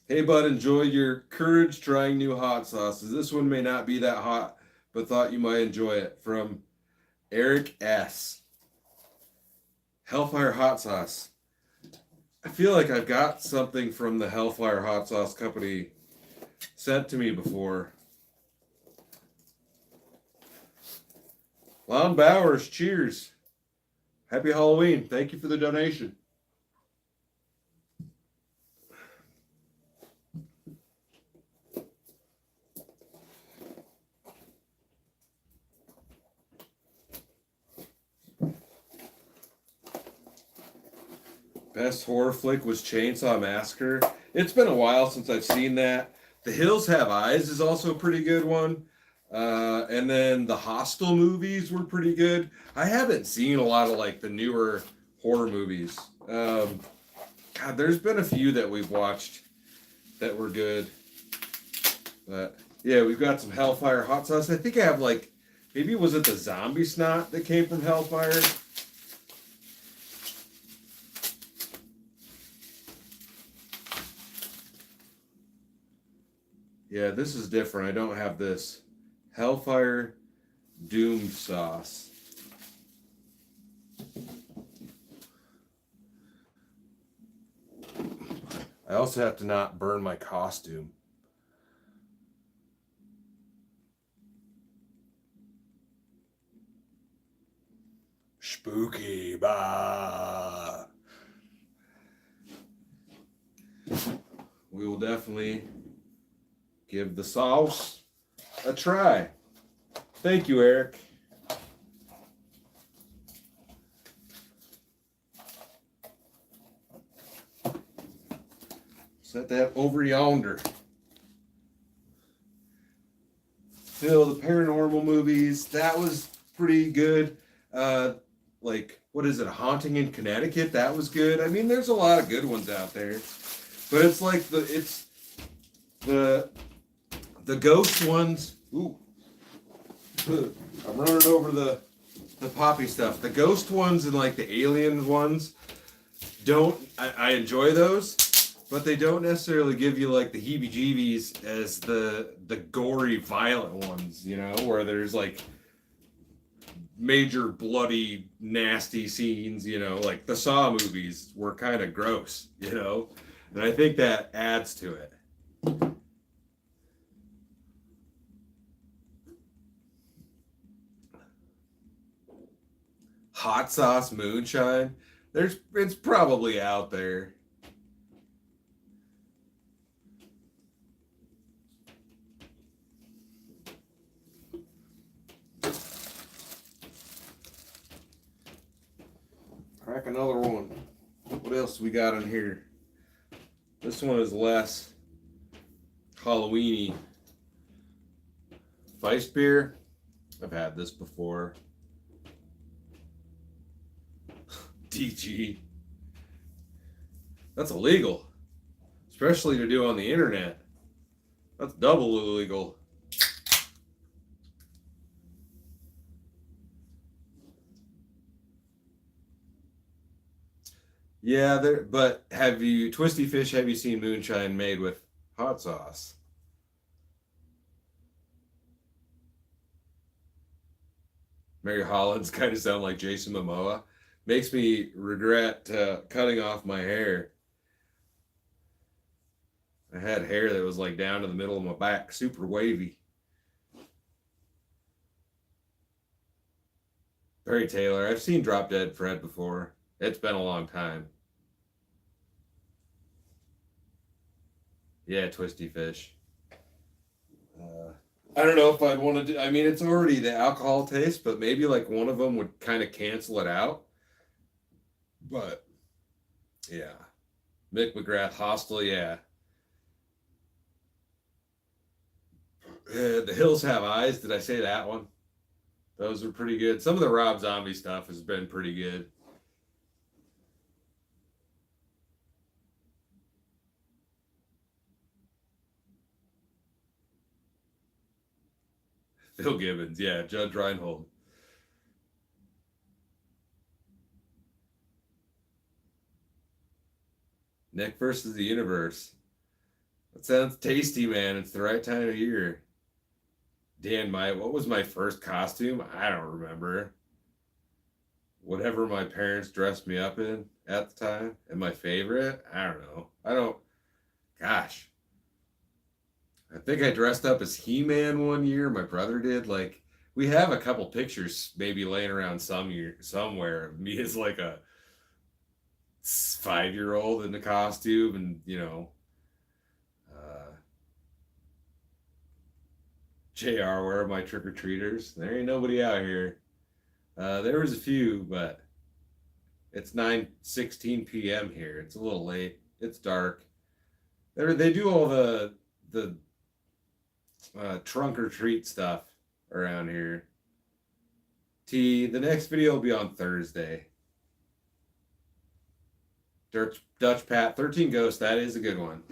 Hey, bud, enjoy your courage trying new hot sauces. This one may not be that hot, but thought you might enjoy it. From Eric S. Hellfire hot sauce. I feel like I've got something from the Hellfire hot sauce company sent to me before. Lon Bowers, cheers. Happy Halloween. Thank you for the donation. Best horror flick was Chainsaw Massacre. It's been a while since I've seen that. The Hills Have Eyes is also a pretty good one. And then the Hostel movies were pretty good. I haven't seen a lot of like the newer horror movies. God, there's been a few that we've watched that were good. But yeah, we've got some Hellfire hot sauce. I think I have like, maybe was it the zombie snot that came from Hellfire? Yeah, this is different. I don't have this. Hellfire Doomed Sauce. I also have to not burn my costume. Spooky, bah. We will definitely give the sauce a try. Thank you, Eric. Set that over yonder. Phil, the paranormal movies, that was pretty good. Like, what is it, A Haunting in Connecticut? That was good. I mean, there's a lot of good ones out there. But it's like the ghost ones. Ooh. I'm running over the poppy stuff. The ghost ones and like the alien ones I enjoy those, but they don't necessarily give you like the heebie-jeebies as the gory, violent ones, you know, where there's like major bloody, nasty scenes, you know, like the Saw movies were kind of gross, you know, and I think that adds to it. Hot sauce moonshine. It's probably out there. Crack another one. What else we got in here? This one is less Halloweeny. Feist beer. I've had this before. DG. That's illegal. Especially to do on the internet. That's double illegal. Yeah, but have you, Twisty Fish, have you seen moonshine made with hot sauce? Mary Holland's kind of sound like Jason Momoa. Makes me regret cutting off my hair. I had hair that was like down to the middle of my back, super wavy. Barry Taylor, I've seen Drop Dead Fred before. It's been a long time. Yeah, Twisty Fish. I don't know if I'd want to do. I mean, it's already the alcohol taste, but maybe like one of them would kind of cancel it out. But yeah, Mick McGrath, Hostel, yeah. The Hills Have Eyes. Did I say that one? Those are pretty good. Some of the Rob Zombie stuff has been pretty good. Phil Gibbons, yeah, Judge Reinhold. Nick versus the Universe. That sounds tasty, man. It's the right time of year. Dan, what was my first costume? I don't remember. Whatever my parents dressed me up in at the time, and my favorite, I don't know. Gosh. I think I dressed up as He-Man one year. My brother did. Like, we have a couple pictures maybe laying around somewhere of me as like a 5-year-old in the costume, and JR, where are my trick-or-treaters? There ain't nobody out here. There was a few, but it's 9:16 p.m. here. It's a little late. It's dark. They do all the trunk or treat stuff around here. The next video will be on Thursday. Dutch Pat 13 Ghosts, that is a good one.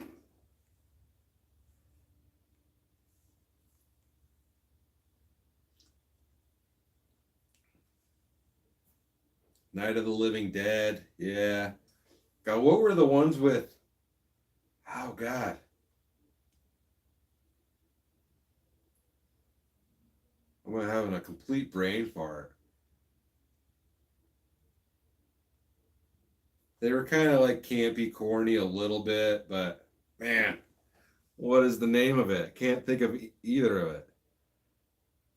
Night of the Living Dead, yeah. God, what were the ones with? Oh God. I'm having a complete brain fart. They were kind of like campy, corny a little bit, but man, what is the name of it? Can't think of either of it.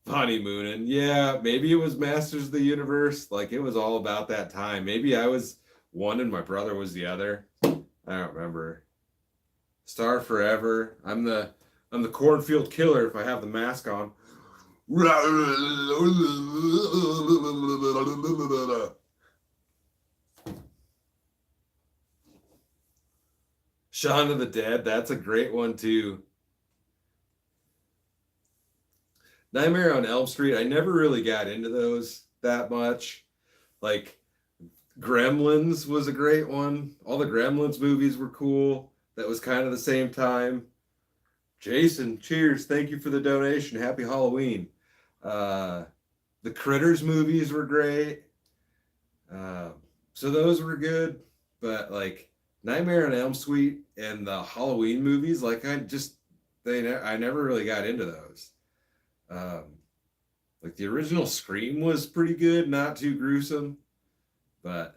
Honeymoonin'. Yeah, maybe it was Masters of the Universe. Like it was all about that time. Maybe I was one and my brother was the other. I don't remember. Star Forever. I'm the cornfield killer if I have the mask on. Shaun of the Dead, that's a great one too. Nightmare on Elm Street, I never really got into those that much. Like Gremlins was a great one. All the Gremlins movies were cool. That was kind of the same time. Jason, cheers. Thank you for the donation. Happy Halloween. The Critters movies were great. So those were good. But like Nightmare on Elm Street and the Halloween movies, like I never really got into those. Like the original Scream was pretty good, not too gruesome, but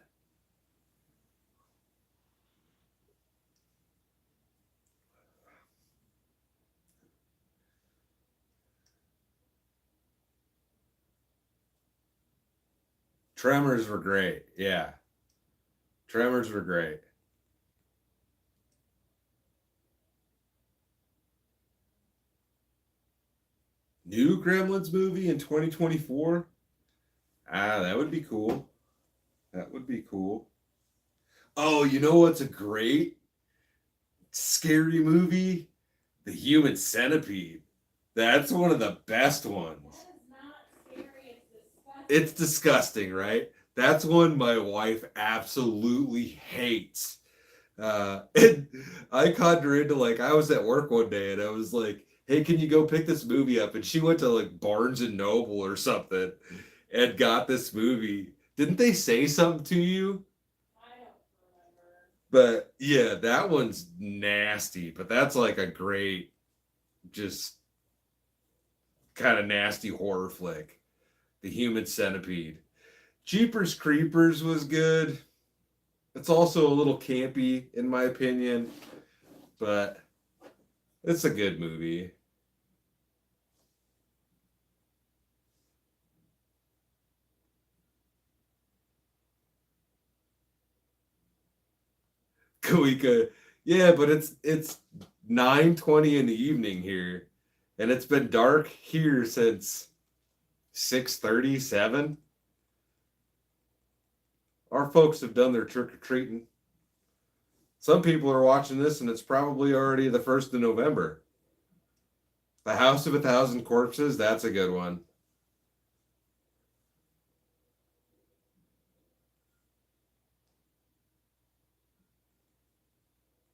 Tremors were great. Yeah. Tremors were great. New Gremlins movie in 2024? Ah, that would be cool. That would be cool. Oh, you know what's a great scary movie? The Human Centipede. That's one of the best ones. That is not scary, it's disgusting. It's disgusting, right? That's one my wife absolutely hates. And I conned her into like, I was at work one day and I was like, hey, can you go pick this movie up? And she went to like Barnes and Noble or something and got this movie. Didn't they say something to you? I don't remember. But yeah, that one's nasty. But that's like a great, just kind of nasty horror flick. The Human Centipede. Jeepers Creepers was good. It's also a little campy, in my opinion, but it's a good movie. Kuika, yeah, but it's 9:20 in the evening here, and it's been dark here since 6:37. Our folks have done their trick-or-treating. Some people are watching this, and it's probably already the 1st of November. The House of a Thousand Corpses, that's a good one.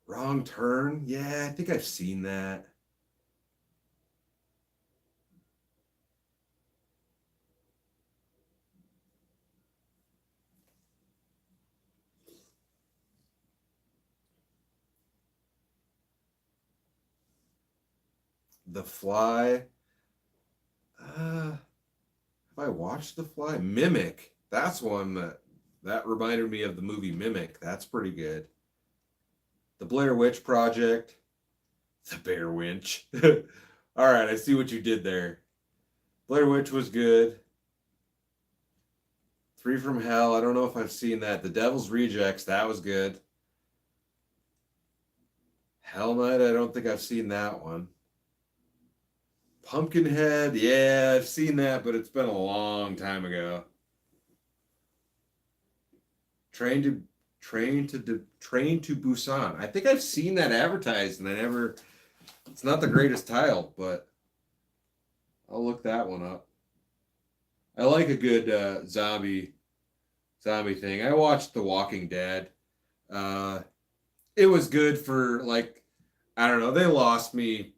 Wrong Turn? Yeah, I think I've seen that. The Fly. Have I watched The Fly? Mimic. That's one that reminded me of the movie Mimic. That's pretty good. The Blair Witch Project. The Bear Winch. All right, I see what you did there. Blair Witch was good. Three from Hell. I don't know if I've seen that. The Devil's Rejects. That was good. Hell Night. I don't think I've seen that one. Pumpkinhead, yeah, I've seen that, but it's been a long time ago. Train Train to Busan. I think I've seen that advertised, and I never. It's not the greatest title, but I'll look that one up. I like a good zombie thing. I watched The Walking Dead. It was good for like, I don't know. They lost me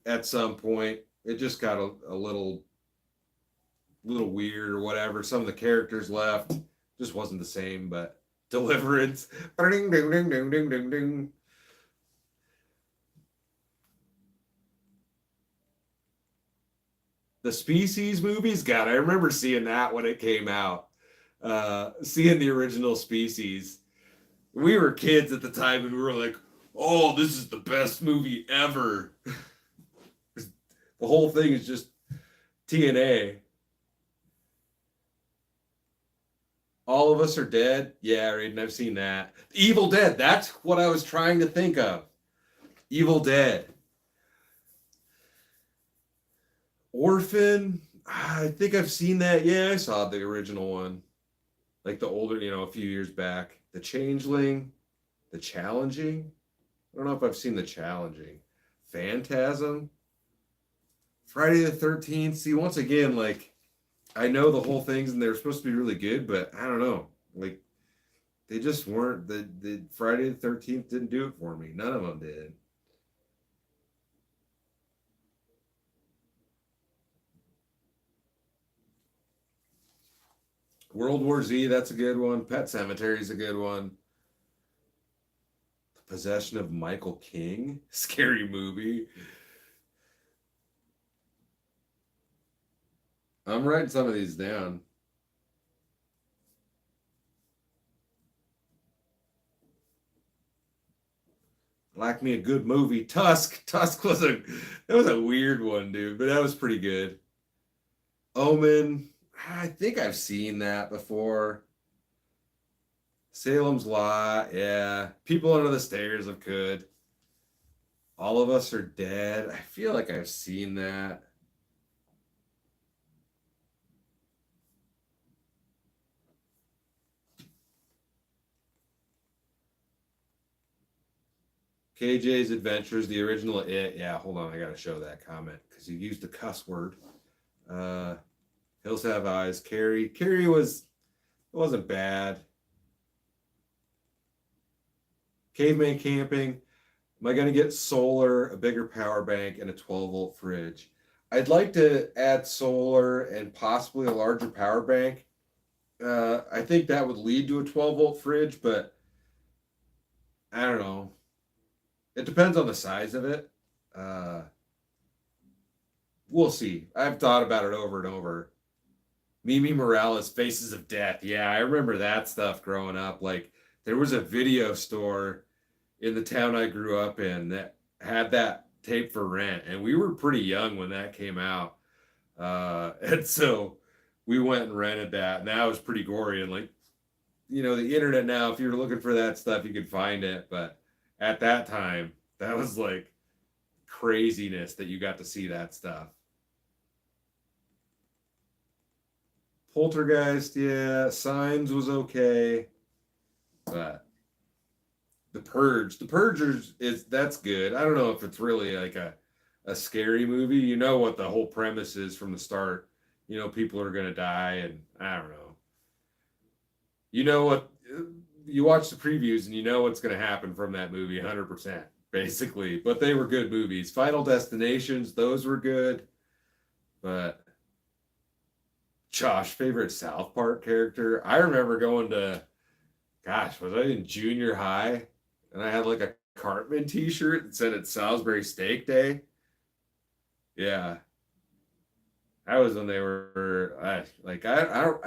at some point. It just got a little weird or whatever. Some of the characters left. Just wasn't the same. But Deliverance. Ding, ding, ding, ding, ding, ding, ding. The Species movies, God, I remember seeing that when it came out. Seeing the original Species. We were kids at the time and we were like, oh, this is the best movie ever. The whole thing is just TNA. All of Us Are Dead. Yeah, Raiden, I've seen that. Evil Dead. That's what I was trying to think of. Evil Dead. Orphan. I think I've seen that. Yeah, I saw the original one. Like the older, a few years back. The Changeling. The Challenging. I don't know if I've seen The Challenging. Phantasm. Friday the 13th. See, once again, like, I know the whole things and they're supposed to be really good, but I don't know. Like, they just weren't. The Friday the 13th didn't do it for me. None of them did. World War Z, that's a good one. Pet Cemetery is a good one. The Possession of Michael King. Scary movie. I'm writing some of these down. Like me a good movie. Tusk. Tusk was a weird one, dude, but that was pretty good. Omen. I think I've seen that before. Salem's Lot. Yeah. People Under the Stairs of Could. All of Us Are Dead. I feel like I've seen that. KJ's Adventures, the original It. Yeah, hold on. I got to show that comment because you used the cuss word. Hills Have Eyes. Carrie. Carrie wasn't bad. Caveman Camping. Am I going to get solar, a bigger power bank, and a 12-volt fridge? I'd like to add solar and possibly a larger power bank. I think that would lead to a 12-volt fridge, but I don't know. It depends on the size of it. We'll see. I've thought about it over and over. Mimi Morales, Faces of Death. Yeah, I remember that stuff growing up. Like, there was a video store in the town I grew up in that had that tape for rent, and we were pretty young when that came out. And so we went and rented that, and that was pretty gory. And like, the internet now, if you're looking for that stuff, you can find it. But at that time, that was like craziness that you got to see that stuff. Poltergeist, yeah. Signs was okay. But The Purge. The Purge that's good. I don't know if it's really like a scary movie. You know what the whole premise is from the start. People are going to die, and I don't know. You know what? You watch the previews, and you know what's going to happen from that movie 100%, basically. But they were good movies. Final Destinations, those were good. But Josh, favorite South Park character? I remember going to, gosh, was I in junior high? And I had like a Cartman t-shirt that said it's Salisbury Steak Day. Yeah. That was when they were, I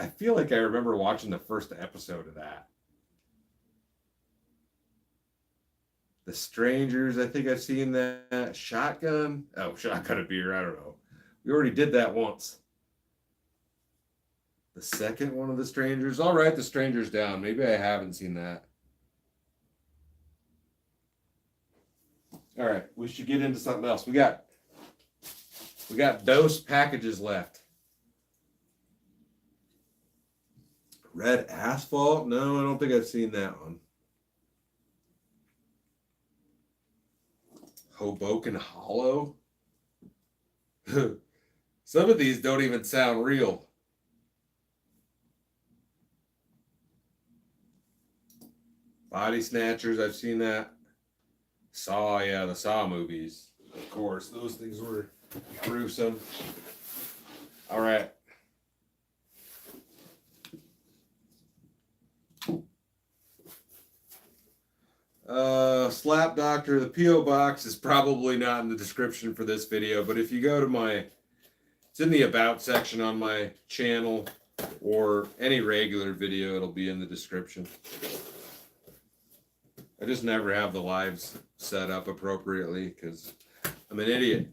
feel like I remember watching the first episode of that. The Strangers, I think I've seen that. Shotgun. Oh, Shotgun of Beer. I don't know. We already did that once. The second one of The Strangers. I'll write The Strangers down. Maybe I haven't seen that. All right, we should get into something else. We got dose packages left. Red Asphalt? No, I don't think I've seen that one. Hoboken Hollow. Some of these don't even sound real. Body Snatchers, I've seen that. Saw, yeah, the Saw movies. Of course, those things were gruesome. All right. Slap Doctor, the P.O. Box is probably not in the description for this video, but if you go to it's in the About section on my channel, or any regular video, it'll be in the description. I just never have the lives set up appropriately because I'm an idiot.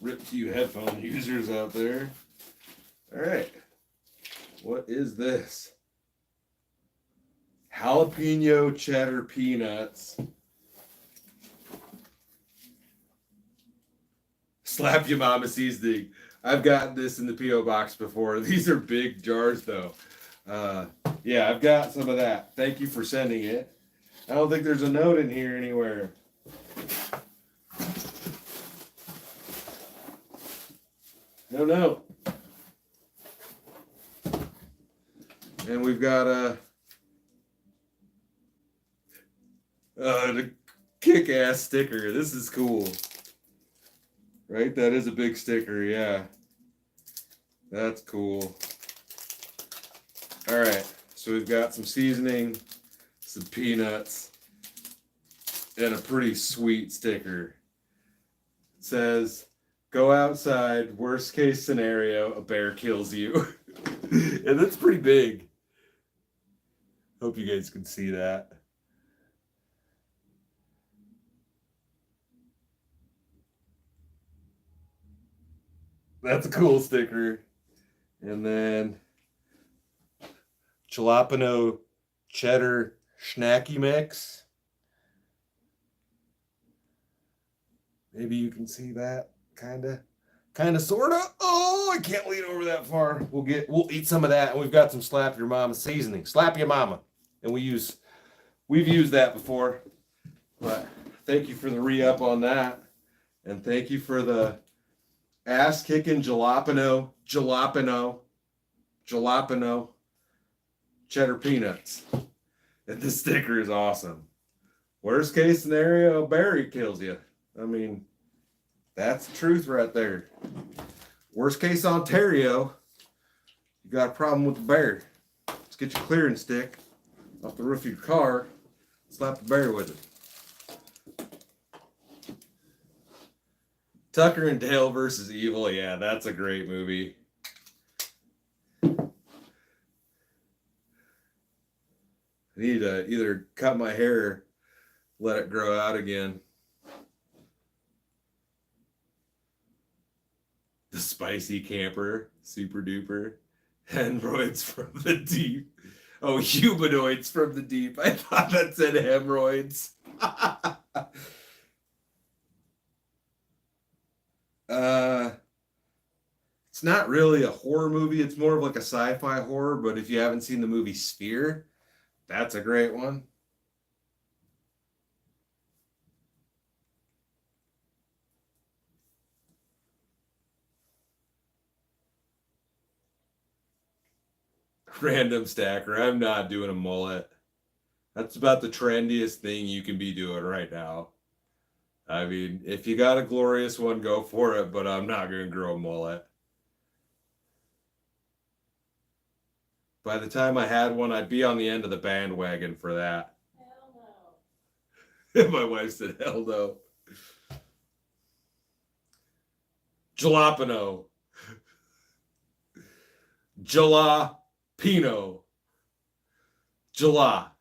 Rip to you headphone users out there. All right. What is this? Jalapeno cheddar peanuts. Slap Your Mama seasoning. I've gotten this in the P.O. box before. These are big jars though. Yeah, I've got some of that. Thank you for sending it. I don't think there's a note in here anywhere. No note. And we've got a kick-ass sticker. This is cool. Right? That is a big sticker, yeah. That's cool. All right. So we've got some seasoning, some peanuts, and a pretty sweet sticker. It says, "Go outside, worst case scenario, a bear kills you." And that's pretty big. Hope you guys can see that. That's a cool sticker. And then jalapeno cheddar snacky mix. Maybe you can see that, kinda, sorta. Oh, I can't lean over that far. We'll eat some of that, and we've got some Slap Your Mama seasoning. Slap Your Mama, and we've used that before. But thank you for the re-up on that, and thank you for the ass-kicking jalapeno cheddar peanuts. And this sticker is awesome. Worst case scenario, a bear kills you. I mean, that's the truth right there. Worst case Ontario, you got a problem with the bear. Let's get your clearing stick off the roof of your car, slap the bear with it. Tucker and Dale versus Evil, yeah, that's a great movie. I need to either cut my hair or let it grow out again. The Spicy Camper, Super Duper. Hemorrhoids from the Deep. Oh, Humanoids from the Deep. I thought that said hemorrhoids. It's not really a horror movie. It's more of like a sci-fi horror, but if you haven't seen the movie Sphere, that's a great one. Random stacker. I'm not doing a mullet. That's about the trendiest thing you can be doing right now. I mean, if you got a glorious one, go for it, but I'm not going to grow a mullet. By the time I had one, I'd be on the end of the bandwagon for that. Hell no. My wife said, hell no. Jalapeno. Jalapeno. Jala.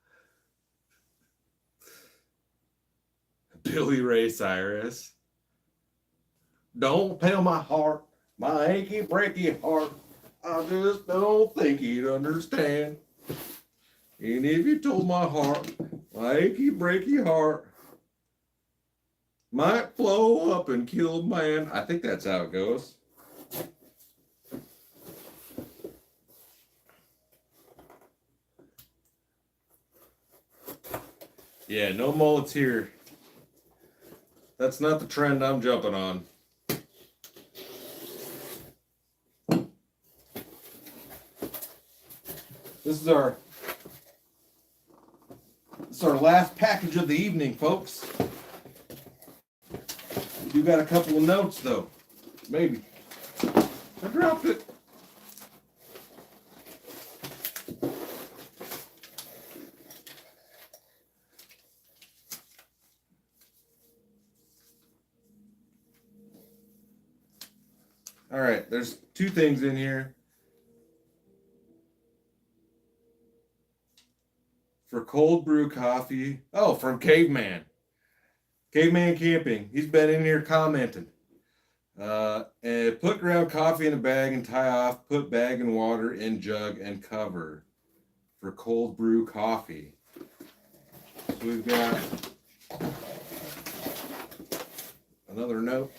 Billy Ray Cyrus. Don't tell my heart, my achy breaky heart. I just don't think he'd understand. And if you told my heart, my achy breaky heart might flow up and kill a man. I think that's how it goes. Yeah, no mullets here. That's not the trend I'm jumping on. This is our last package of the evening, folks. We do got a couple of notes though. Maybe. I dropped it. All right, there's two things in here. For cold brew coffee. Oh, from Caveman. Caveman Camping. He's been in here commenting. And put ground coffee in a bag and tie off. Put bag and water in jug and cover for cold brew coffee. So we've got another note.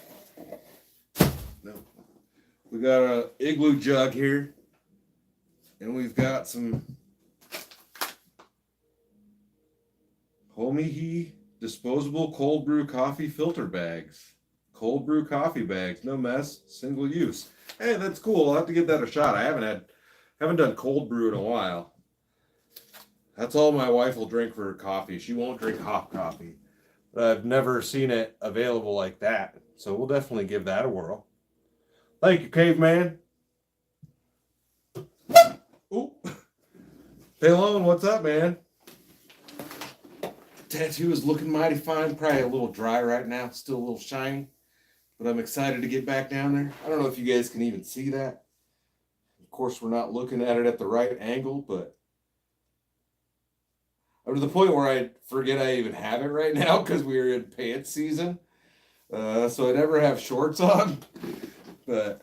No. We got a igloo jug here. And we've got some Homihi disposable cold brew coffee filter bags. Cold brew coffee bags, no mess, single use. Hey, that's cool. I'll have to give that a shot. I haven't done cold brew in a while. That's all my wife will drink for her coffee. She won't drink hot coffee. But I've never seen it available like that. So we'll definitely give that a whirl. Thank you, Caveman. Ooh. Palone, what's up, man? Tattoo is looking mighty fine. Probably a little dry right now. Still a little shiny. But I'm excited to get back down there. I don't know if you guys can even see that. Of course, we're not looking at it at the right angle, but I'm to the point where I forget I even have it right now because we are in pants season. So I never have shorts on. But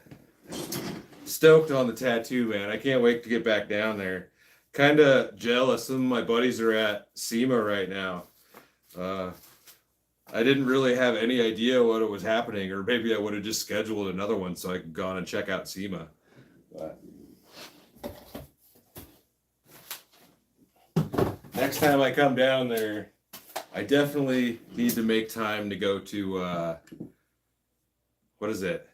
stoked on the tattoo, man. I can't wait to get back down there. Kind of jealous. Some of my buddies are at SEMA right now. I didn't really have any idea what was happening, or maybe I would have just scheduled another one so I could go on and check out SEMA. But next time I come down there, I definitely need to make time to go to what is it?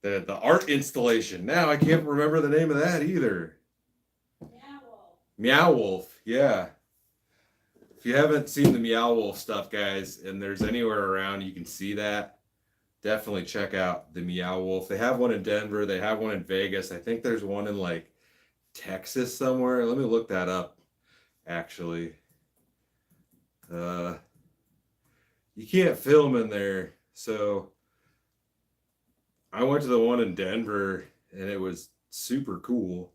The art installation. Now I can't remember the name of that either. Meow Wolf, yeah. If you haven't seen the Meow Wolf stuff, guys, and there's anywhere around you can see that, definitely check out the Meow Wolf. They have one in Denver. They have one in Vegas. I think there's one in like Texas somewhere. Let me look that up, actually. You can't film in there, so I went to the one in Denver, and it was super cool.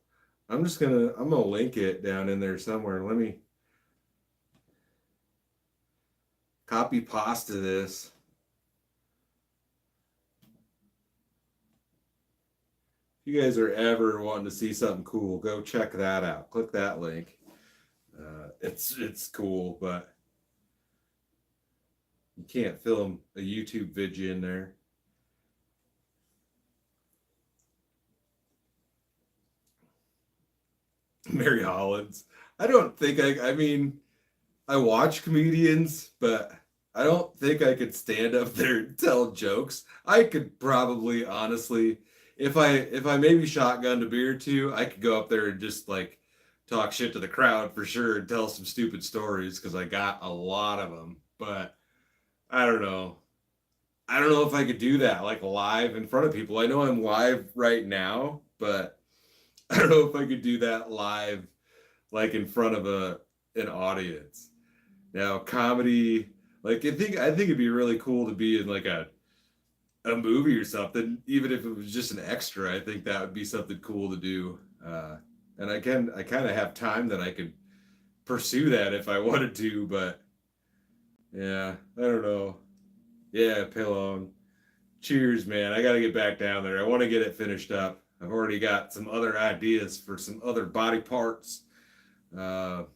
I'm gonna link it down in there somewhere. Let me copy pasta this. If you guys are ever wanting to see something cool, go check that out. Click that link. It's cool, but you can't film a YouTube video in there. Mary Hollins. I don't think I mean, I watch comedians, but I don't think I could stand up there and tell jokes. I could probably honestly, if I maybe shotgunned a beer or two, I could go up there and just like talk shit to the crowd for sure and tell some stupid stories because I got a lot of them. But I don't know. I don't know if I could do that like live in front of people. I know I'm live right now, but I don't know if I could do that live like in front of an audience. Now, comedy, like I think it'd be really cool to be in like a movie or something, even if it was just an extra. I think that would be something cool to do. And I kind of have time that I could pursue that if I wanted to, but yeah, I don't know. Yeah, Pillone. Cheers, man. I got to get back down there. I want to get it finished up. I've already got some other ideas for some other body parts. But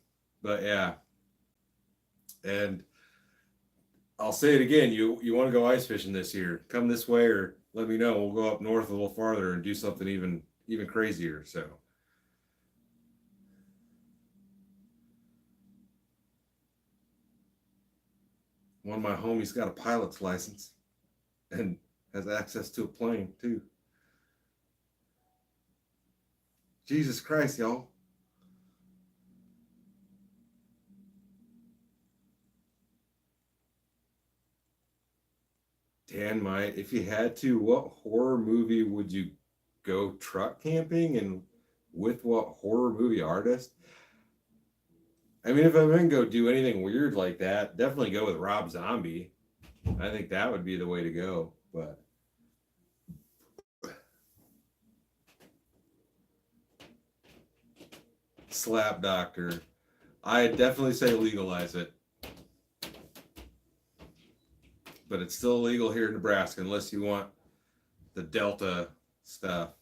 yeah. And I'll say it again. You want to go ice fishing this year, come this way or let me know. We'll go up north a little farther and do something even crazier. So One of my homies got a pilot's license and has access to a plane too. Jesus Christ, y'all. Dan might, if you had to, what horror movie would you go truck camping, and with what horror movie artist? I mean, if I'm gonna go do anything weird like that, definitely go with Rob Zombie. I think that would be the way to go. But Slap Doctor, I definitely say legalize it. But it's still illegal here in Nebraska unless you want the Delta stuff.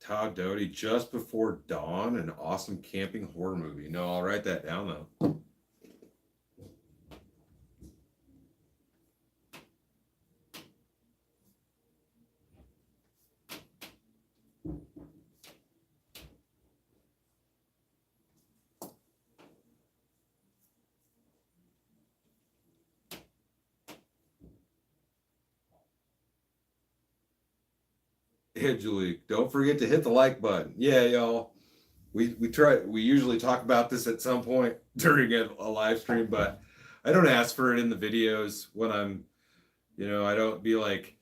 Todd Doty, Just Before Dawn, an awesome camping horror movie. No, I'll write that down though. Angelique, don't forget to hit the like button. Yeah, y'all. We usually talk about this at some point during a live stream, but I don't ask for it in the videos when I'm, I don't be like,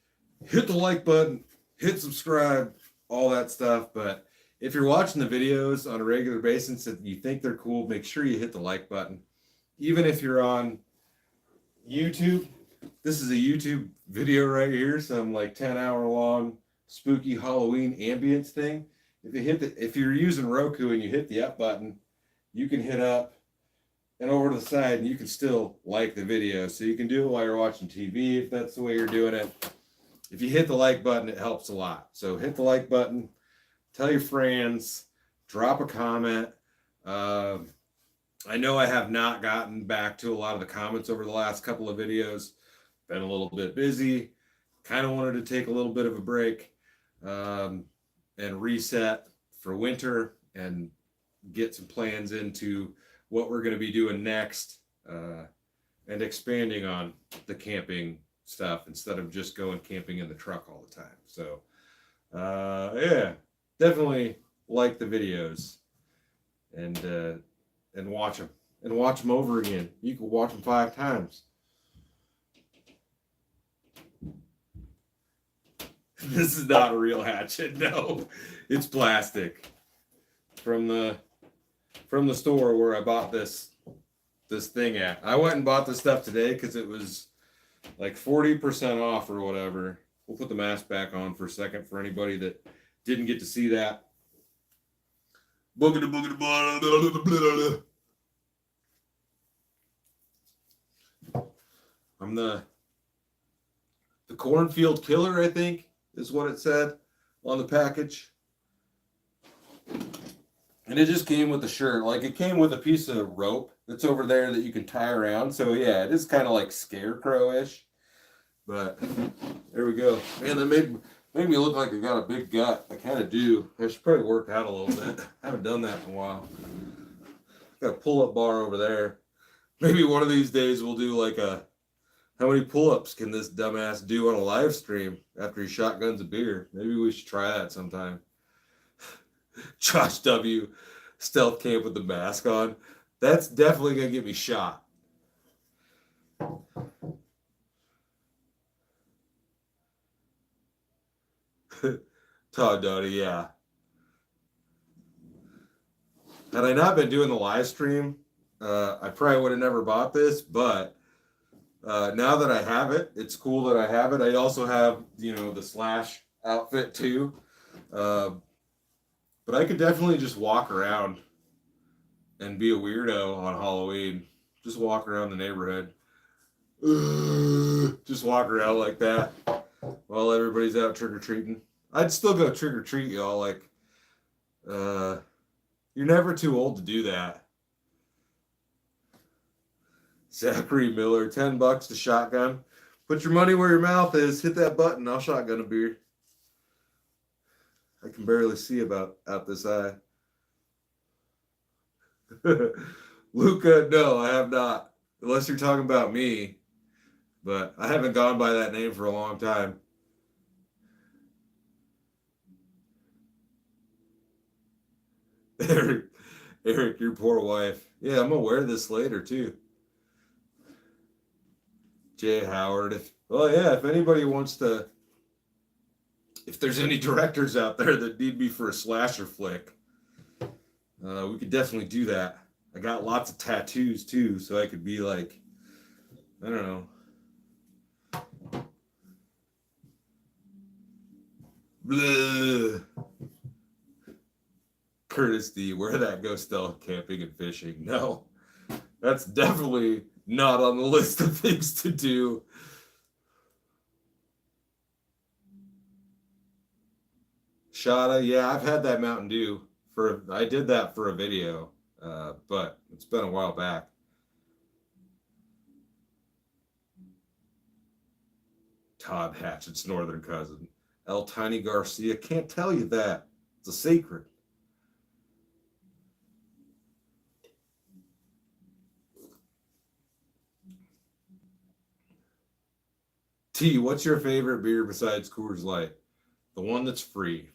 hit the like button, hit subscribe, all that stuff. But if you're watching the videos on a regular basis and you think they're cool, make sure you hit the like button. Even if you're on YouTube, this is a YouTube video right here, some like 10-hour long spooky Halloween ambience thing. If you're using Roku and you hit the up button, you can hit up and over to the side and you can still like the video. So you can do it while you're watching TV if that's the way you're doing it. If you hit the like button, it helps a lot. So hit the like button, tell your friends, drop a comment. I know I have not gotten back to a lot of the comments over the last couple of videos. Been a little bit busy. Kind of wanted to take a little bit of a break. And reset for winter and get some plans into what we're going to be doing next, and expanding on the camping stuff instead of just going camping in the truck all the time. So yeah, definitely like the videos and watch them over again. You can watch them 5 times. This is not a real hatchet. No, it's plastic from the store where I bought this thing at. I went and bought this stuff today because it was like 40% off or whatever. We'll put the mask back on for a second for anybody that didn't get to see that. I'm the cornfield killer, I think, is what it said on the package. And it just came with the shirt. Like, it came with a piece of rope that's over there that you can tie around. So yeah, it is kind of like scarecrow-ish. But there we go. Man, that made me look like I got a big gut. I kind of do. I should probably work out a little bit. I haven't done that in a while. Got a pull-up bar over there. Maybe one of these days we'll do like a, how many pull-ups can this dumbass do on a live stream after he shotguns a beer? Maybe we should try that sometime. Josh W. Stealth camp with the mask on. That's definitely going to get me shot. Todd Doty, yeah. Had I not been doing the live stream, I probably would have never bought this, but now that I have it, it's cool that I have it. I also have, the Slash outfit too. But I could definitely just walk around and be a weirdo on Halloween. Just walk around the neighborhood. Just walk around like that while everybody's out trick-or-treating. I'd still go trick-or-treat, y'all. Like, you're never too old to do that. Zachary Miller, $10 to shotgun. Put your money where your mouth is. Hit that button. I'll shotgun a beer. I can barely see about out this eye. Luca, no, I have not. Unless you're talking about me, but I haven't gone by that name for a long time. Eric, Eric, your poor wife. Yeah, I'm gonna wear this later too. Jay Howard. If well, yeah, if anybody wants to, if there's any directors out there that need me for a slasher flick, we could definitely do that. I got lots of tattoos too, so I could be like, I don't know. Blah. Curtis D, where that go stealth camping and fishing? No, that's definitely not on the list of things to do. Shada, yeah, I've had that Mountain Dew for. I did that for a video, but it's been a while back. Todd Hatchett's northern cousin, El Tiny Garcia. Can't tell you that. It's a secret. T, what's your favorite beer besides Coors Light? The one that's free.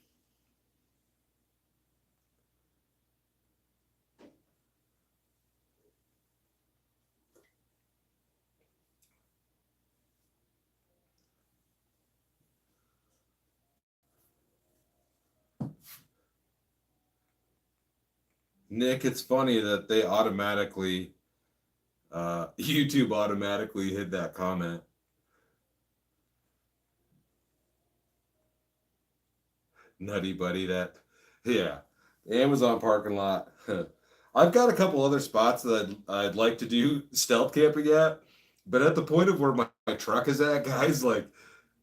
Nick, it's funny that they automatically, YouTube automatically hid that comment. Nutty buddy, that, yeah, Amazon parking lot. I've got a couple other spots that I'd like to do stealth camping at, but at the point of where my truck is at, guys, like,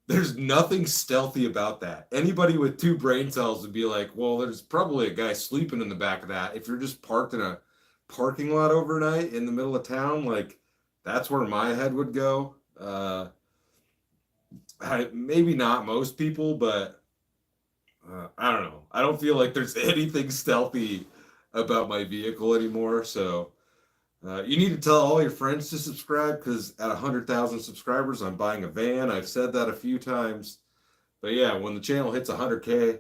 there's nothing stealthy about that. Anybody with two brain cells would be like, well, there's probably a guy sleeping in the back of that. If you're just parked in a parking lot overnight in the middle of town, like, that's where my head would go. Maybe not most people, but I don't know. I don't feel like there's anything stealthy about my vehicle anymore. So you need to tell all your friends to subscribe because at 100,000 subscribers, I'm buying a van. I've said that a few times. But yeah, when the channel hits 100K,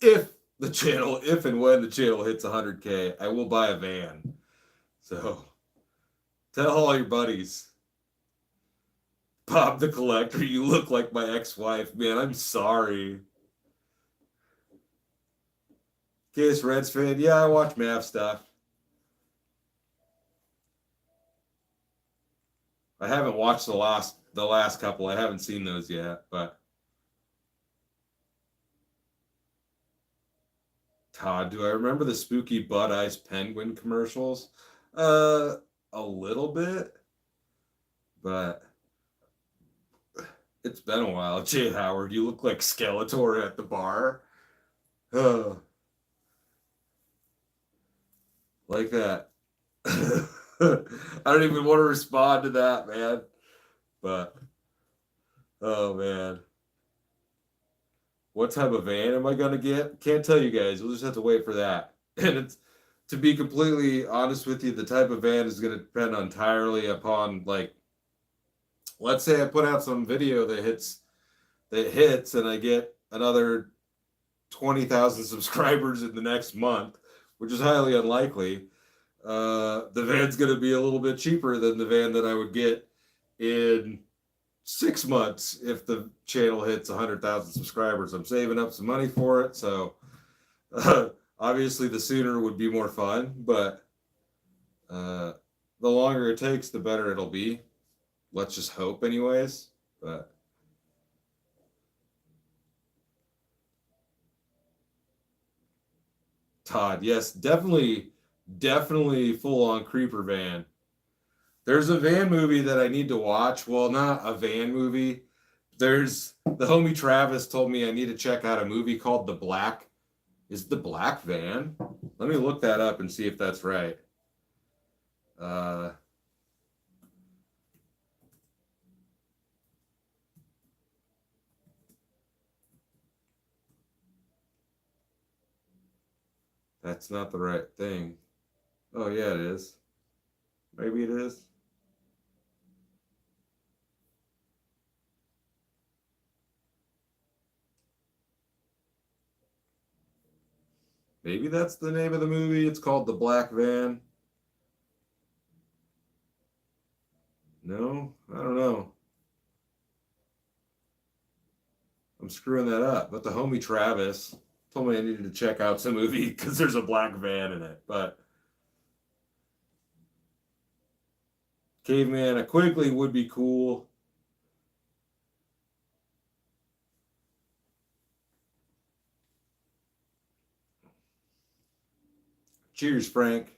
if and when the channel hits 100K, I will buy a van. So tell all your buddies. Bob the Collector, you look like my ex-wife. Man, I'm sorry. Case Reds fan, yeah, I watch Mav stuff. I haven't watched the last couple. I haven't seen those yet, but Todd, do I remember the spooky Bud Ice Penguin commercials? A little bit, but it's been a while. Jay Howard, you look like Skeletor at the bar. Like that. I don't even want to respond to that, man. But oh man. What type of van am I gonna get? Can't tell you guys. We'll just have to wait for that. And it's to be completely honest with you, the type of van is gonna depend entirely upon like let's say I put out some video that hits and I get another 20,000 subscribers in the next month, which is highly unlikely. The van's going to be a little bit cheaper than the van that I would get in 6 months if the channel hits 100,000 subscribers. I'm saving up some money for it, so obviously the sooner would be more fun, but the longer it takes, the better it'll be. Let's just hope, anyways. But Todd, yes, definitely full on creeper van. There's a van movie that I need to watch. Well, not a van movie. There's the homie Travis told me I need to check out a movie called The Black. Is The Black Van? Let me look that up and see if that's right. That's not the right thing. Oh yeah, it is. Maybe it is. Maybe that's the name of the movie. It's called The Black Van. No, I don't know. I'm screwing that up. But the homie Travis told me I needed to check out some movie because there's a black van in it. But Caveman, a Quigley would be cool. Cheers, Frank.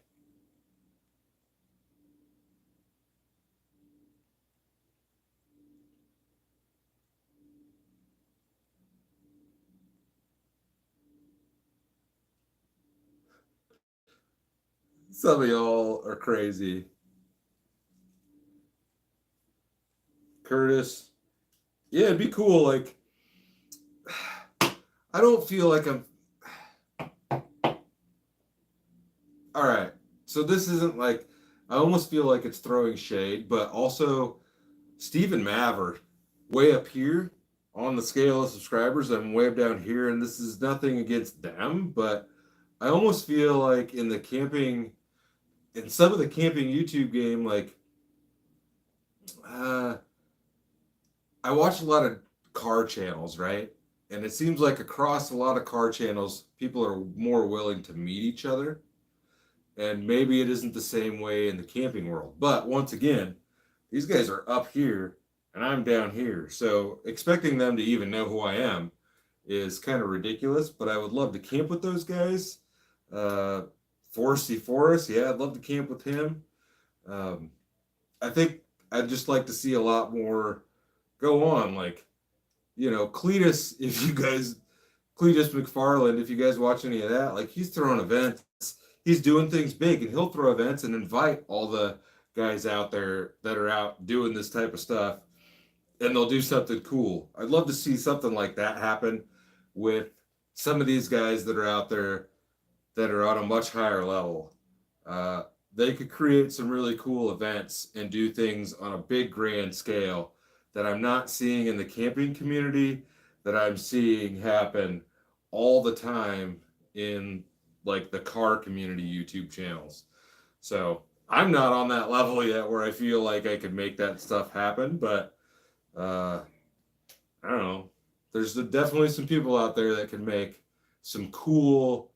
Some of y'all are crazy. Curtis. Yeah, it'd be cool. Like, I don't feel like I'm. All right. So this isn't like. I almost feel like it's throwing shade, but also Steve and Mav are way up here on the scale of subscribers. I'm way down here, and this is nothing against them, but I almost feel like in some of the camping YouTube game, like, uh, I watch a lot of car channels, right? And it seems like across a lot of car channels, people are more willing to meet each other. And maybe it isn't the same way in the camping world. But once again, these guys are up here and I'm down here. So expecting them to even know who I am is kind of ridiculous. But I would love to camp with those guys. Forrest, yeah, I'd love to camp with him. Um, I think I'd just like to see a lot more go on. Like, Cletus, Cletus McFarland, if you guys watch any of that, like he's throwing events, he's doing things big, and he'll throw events and invite all the guys out there that are out doing this type of stuff, and they'll do something cool. I'd love to see something like that happen with some of these guys that are out there that are on a much higher level. They could create some really cool events and do things on a big grand scale that I'm not seeing in the camping community, that I'm seeing happen all the time in like the car community YouTube channels. So I'm not on that level yet where I feel like I could make that stuff happen, but I don't know. There's definitely some people out there that can make some cool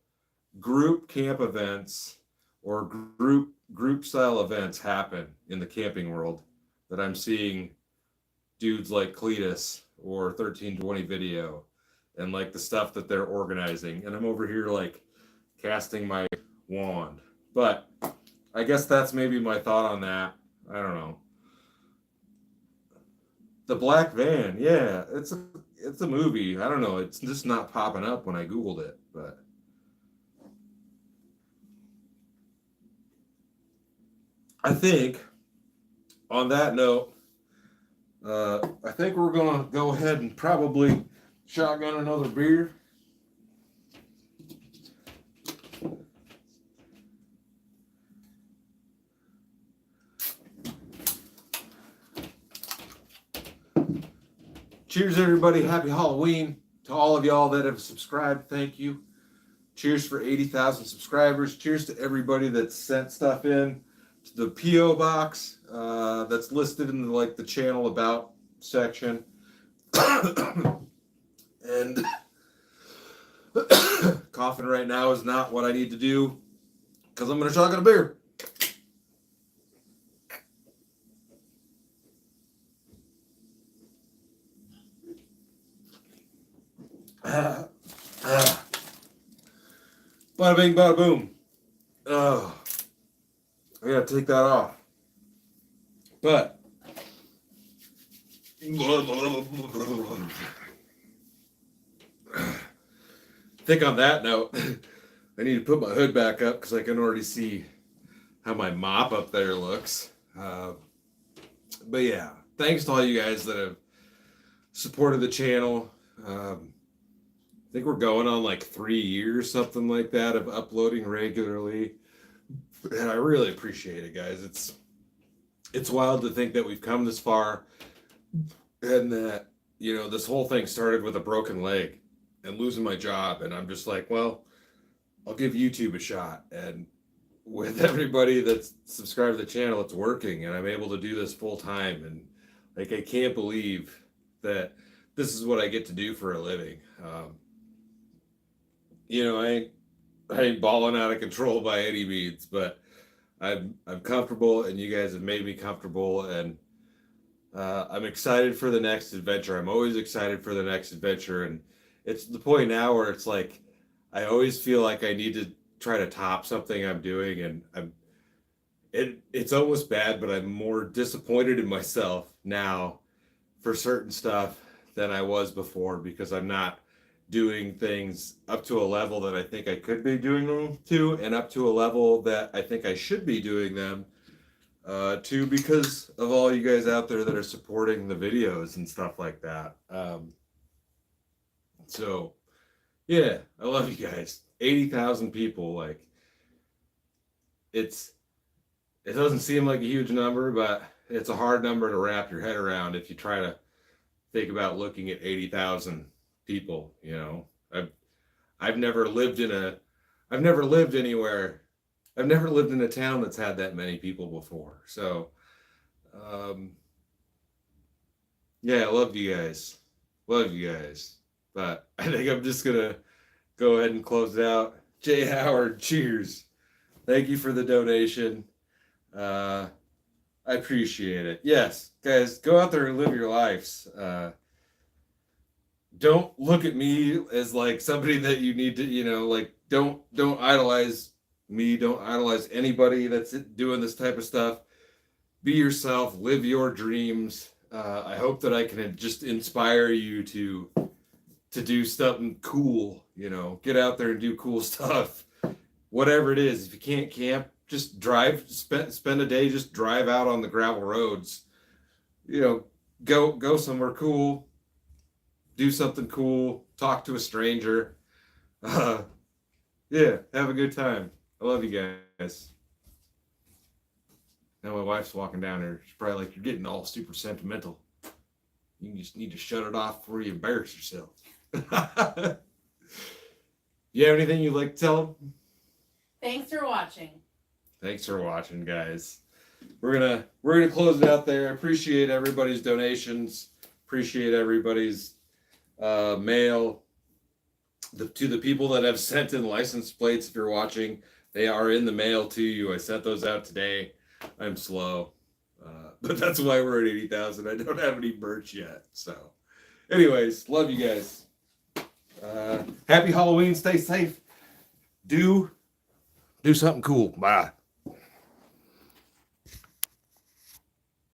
group camp events or group style events happen in the camping world that I'm seeing dudes like Cletus or 1320 Video and like the stuff that they're organizing. And I'm over here like casting my wand. But I guess that's maybe my thought on that. I don't know. The Black Van, yeah, it's a movie. I don't know. It's just not popping up when I Googled it, but I think on that note, I think we're gonna go ahead and probably shotgun another beer. Cheers, everybody. Happy Halloween to all of y'all that have subscribed. Thank you. Cheers for 80,000 subscribers. Cheers to everybody that sent stuff in to the P.O. box that's listed in the channel about section. And coughing right now is not what I need to do because I'm going to shotgun a beer. Bada bing, bada boom. Oh, I gotta take that off. But I think on that note, I need to put my hood back up because I can already see how my mop up there looks. But yeah, thanks to all you guys that have supported the channel. I think we're going on like 3 years, something like that, of uploading regularly. And I really appreciate it, guys. It's wild to think that we've come this far, and that, you know, this whole thing started with a broken leg and losing my job, and I'm just like, well, I'll give YouTube a shot. And with everybody that's subscribed to the channel, it's working, and I'm able to do this full time. And like, I can't believe that this is what I get to do for a living. You know, I ain't balling out of control by any means, but I'm comfortable, and you guys have made me comfortable, and I'm excited for the next adventure. I'm always excited for the next adventure, and it's the point now where it's like I always feel like I need to try to top something I'm doing, and it's almost bad, but I'm more disappointed in myself now for certain stuff than I was before, because I'm not doing things up to a level that I think I could be doing them to, and up to a level that I think I should be doing them to, because of all you guys out there that are supporting the videos and stuff like that. So yeah, I love you guys. 80,000 people, like, it doesn't seem like a huge number, but it's a hard number to wrap your head around if you try to think about looking at 80,000 people. You know, I've never lived anywhere. I've never lived in a town that's had that many people before. So yeah, I love you guys. But I think I'm just gonna go ahead and close it out. Jay Howard, cheers. Thank you for the donation. I appreciate it. Yes, guys, go out there and live your lives. Don't look at me as like somebody that you need to, you know, like, don't idolize me. Don't idolize anybody that's doing this type of stuff. Be yourself, live your dreams. I hope that I can just inspire you to do something cool, you know, get out there and do cool stuff. Whatever it is, if you can't camp, just drive, spend a day, just drive out on the gravel roads. You know, go somewhere cool, do something cool, talk to a stranger. Yeah, have a good time. I love you guys. Now my wife's walking down there. She's probably like, you're getting all super sentimental. You just need to shut it off before you embarrass yourself. You have anything you'd like to tell them? Thanks for watching. Thanks for watching, guys. We're gonna close it out there. Appreciate everybody's donations. Appreciate everybody's mail. To the people that have sent in license plates, if you're watching, they are in the mail to you. I sent those out today. I'm slow, but that's why we're at 80,000. I don't have any merch yet. So, anyways, love you guys. Happy Halloween. Stay safe. Do something cool. Bye.